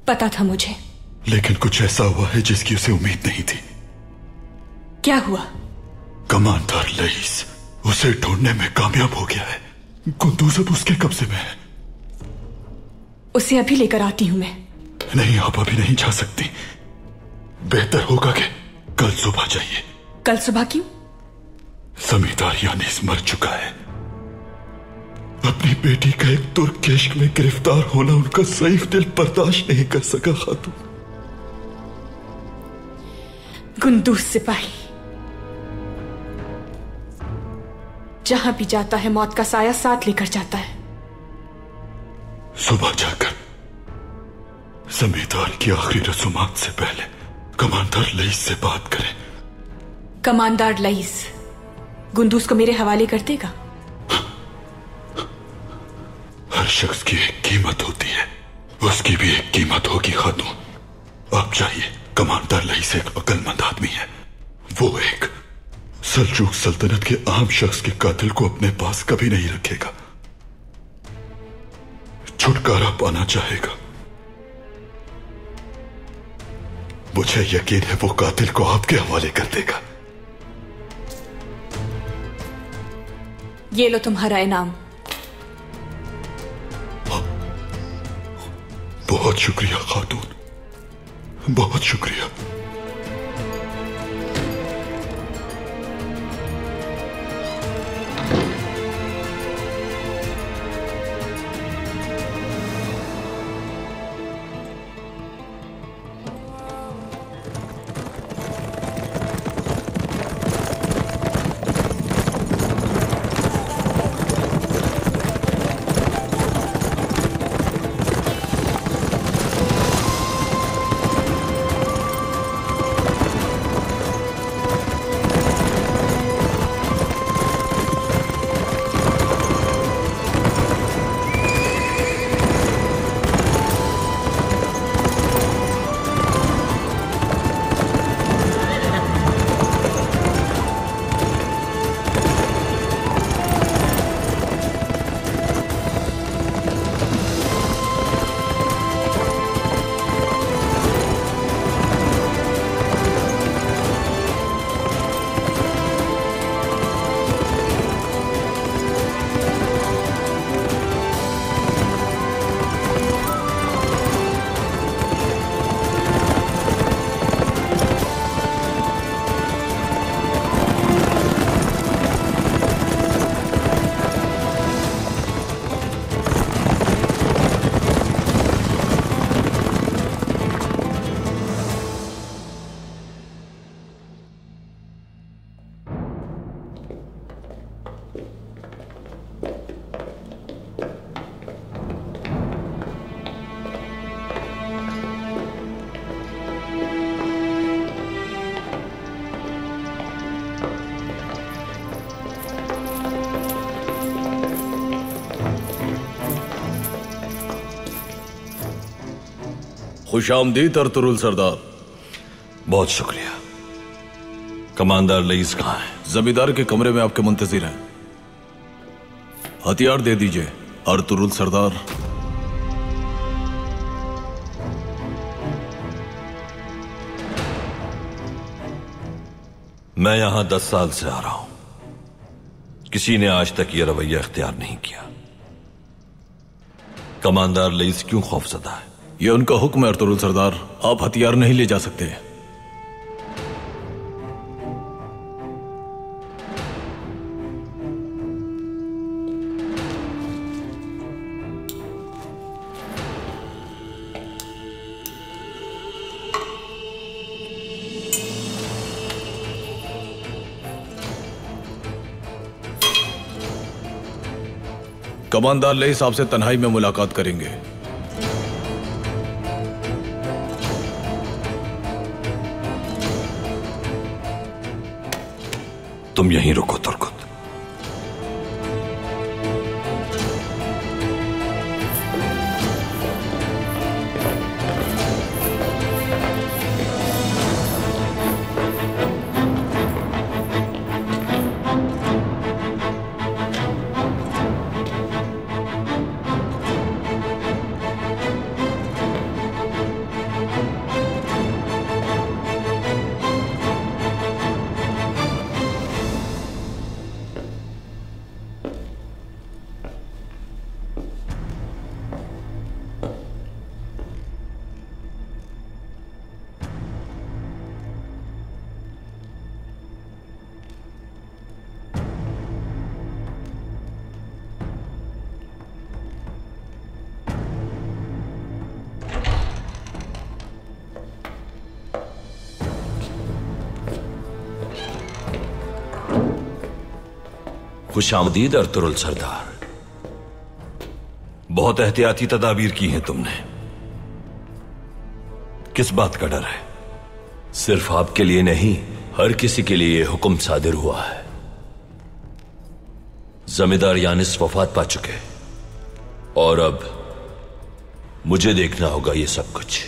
पता था मुझे। लेकिन कुछ ऐसा हुआ है जिसकी उसे उम्मीद नहीं थी। क्या हुआ? कमांडर लईस उसे ढूंढने में कामयाब हो गया है। कुंदूज अब उसके कब्जे में है। उसे अभी लेकर आती हूं मैं। नहीं, आप अभी नहीं जा सकती। बेहतर होगा कि कल सुबह जाइए। कल सुबह क्यों? जमींदार यानिस मर चुका है। अपनी बेटी का एक तुर्क इश्क में गिरफ्तार होना उनका सईफ दिल बर्दाश्त नहीं कर सका खातून। कुंदूज सिपाही जहां भी जाता है मौत का साया साथ लेकर जाता है। सुबह जाकर जमींदार की आखिरी रसूमात से पहले कमांडर लईस से बात करें। कमांडर लईस कुंदूज को मेरे हवाले कर देगा? हर शख्स की एक कीमत होती है, उसकी भी एक कीमत होगी खातून। आप जाइए। कमांडर लईस एक अक्लमंद आदमी है। वो एक सल्जूक सल्तनत के आम शख्स के कातिल को अपने पास कभी नहीं रखेगा। छुटकारा पाना चाहेगा। मुझे यकीन है वो कातिल को आपके हवाले कर देगा। ये लो तुम्हारा इनाम। बहुत शुक्रिया खातून, बहुत शुक्रिया। खुशामदीद अर्तुरुल सरदार। बहुत शुक्रिया। कमांडर लईस कहाँ है? जमींदार के कमरे में आपके मुंतजिर हैं। हथियार दे दीजिए अर्तुरुल सरदार। मैं यहां 10 साल से आ रहा हूं, किसी ने आज तक यह रवैया इख्तियार नहीं किया। कमांडर लईस क्यों खौफजदा है? यह उनका हुक्म है अर्तुरुल सरदार, आप हथियार नहीं ले जा सकते। कमांडर लईस आपसे तन्हाई में मुलाकात करेंगे। तुम यहीं रुको तुर्कुत। खुशामदीद अर्तुरुल सरदार। बहुत एहतियाती तदाबीर की हैं तुमने। किस बात का डर है? सिर्फ आपके लिए नहीं, हर किसी के लिए यह हुक्म सादिर हुआ है। जमींदार यानिस वफात पा चुके और अब मुझे देखना होगा ये सब कुछ।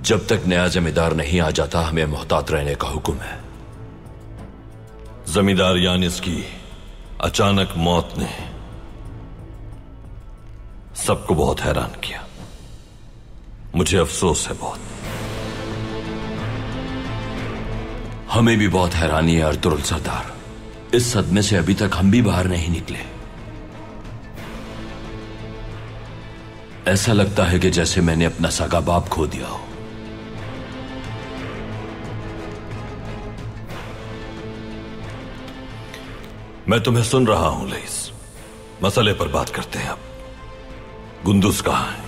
जब तक नया जमींदार नहीं आ जाता, हमें मोहतात रहने का हुक्म है। जमींदार यानिस की अचानक मौत ने सबको बहुत हैरान किया। मुझे अफसोस है बहुत। हमें भी बहुत हैरानी है अर्तुरुल सरदार। इस सदमे से अभी तक हम भी बाहर नहीं निकले। ऐसा लगता है कि जैसे मैंने अपना सगा बाप खो दिया हो। मैं तुम्हें सुन रहा हूं लईस। मसले पर बात करते हैं अब। गुंदुस कहां है?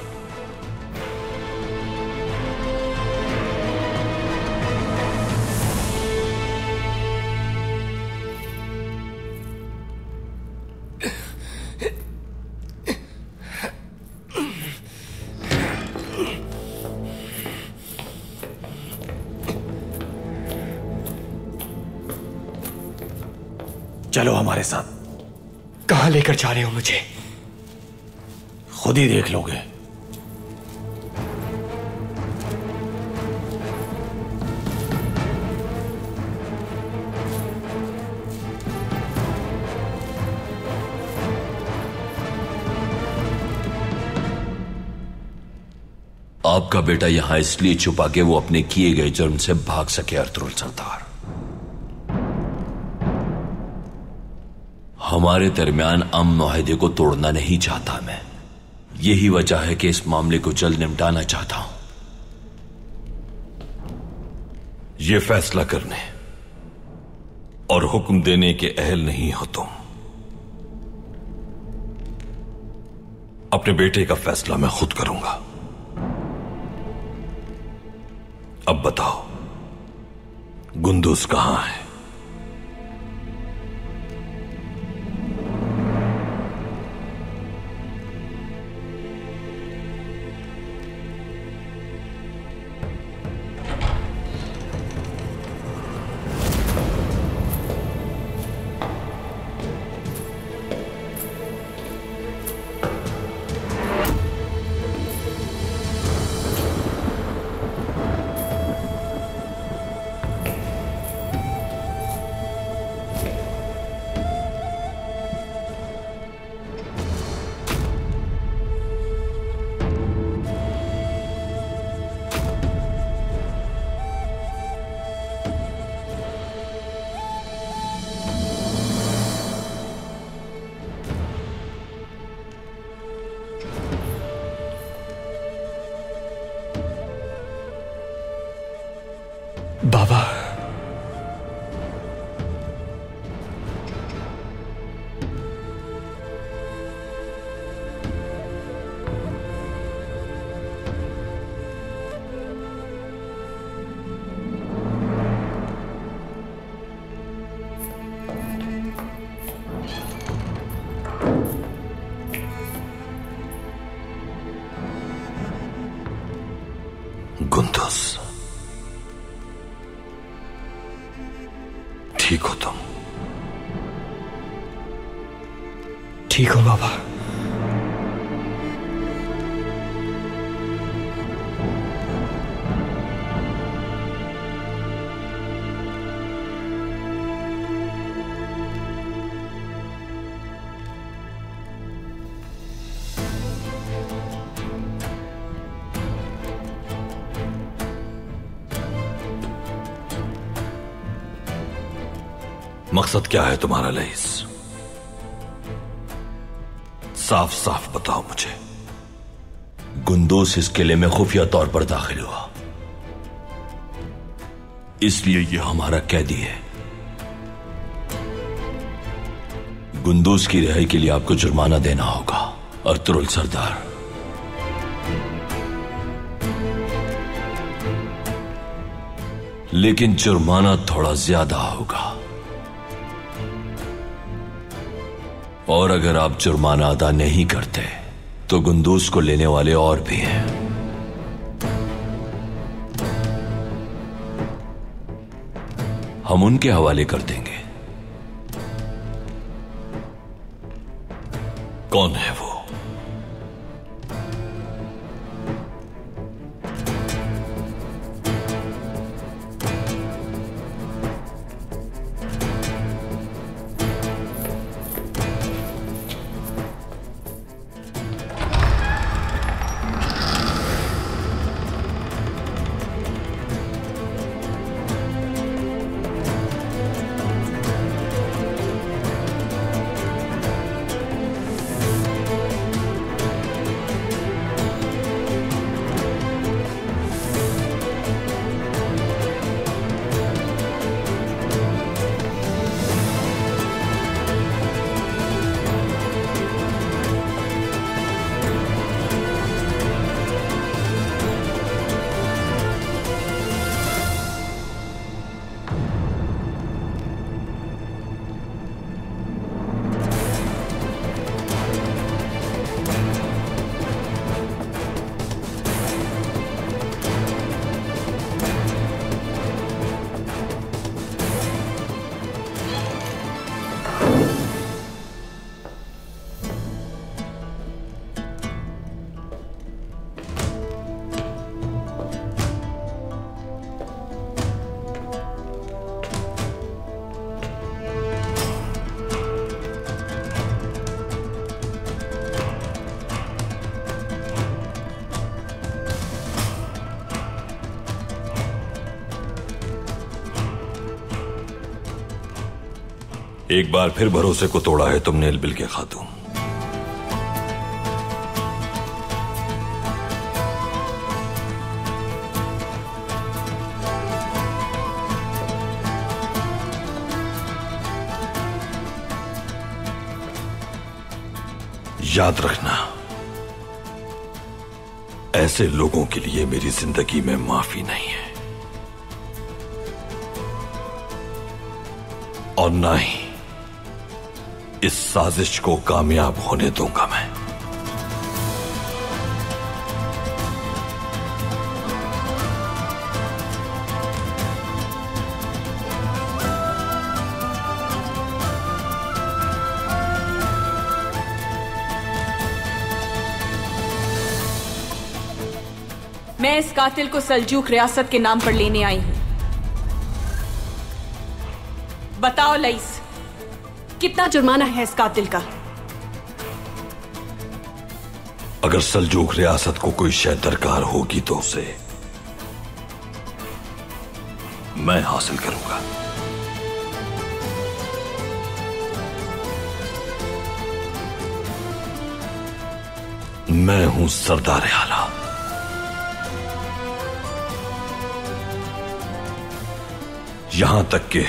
चलो हमारे साथ। कहां लेकर जा रहे हो मुझे? खुद ही देख लोगे। आपका बेटा यहां इसलिए छुपा के वो अपने किए गए जुर्म से भाग सके अर्तुरुल सरदार। हमारे दरमियान अमन मुआहदे को तोड़ना नहीं चाहता मैं। यही वजह है कि इस मामले को जल्द निपटाना चाहता हूं। यह फैसला करने और हुक्म देने के अहल नहीं हो तुम। अपने बेटे का फैसला मैं खुद करूंगा। अब बताओ, गुंदुस कहां है? गुंदुस, ठीक हो तुम? ठीक हो बाबा। मकसद क्या है तुम्हारा लईस? साफ साफ बताओ मुझे। गुंदूस इस किले में खुफिया तौर पर दाखिल हुआ, इसलिए यह हमारा कैदी है। गुंदूस की रिहाई के लिए आपको जुर्माना देना होगा अर्तुरुल सरदार। लेकिन जुर्माना थोड़ा ज्यादा होगा, और अगर आप जुर्माना अदा नहीं करते तो गुंदूस को लेने वाले और भी हैं। हम उनके हवाले कर देंगे। कौन है वो? एक बार फिर भरोसे को तोड़ा है तुमने इल्बिल के खातून। याद रखना, ऐसे लोगों के लिए मेरी जिंदगी में माफी नहीं है, और ना ही इस साजिश को कामयाब होने दूंगा मैं। मैं इस कातिल को सल्जूक रियासत के नाम पर लेने आई हूं। बताओ लईस, कितना जुर्माना है इस कातिल का? अगर सल्जूक रियासत को कोई शय दरकार होगी तो उसे मैं हासिल करूंगा। मैं हूं सरदार आला। यहां तक कि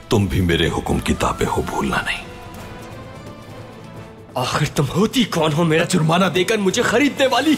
तुम भी मेरे हुक्म की ताबे हो, भूलना नहीं। आखिर तुम होती कौन हो मेरा जुर्माना देकर मुझे खरीदने वाली?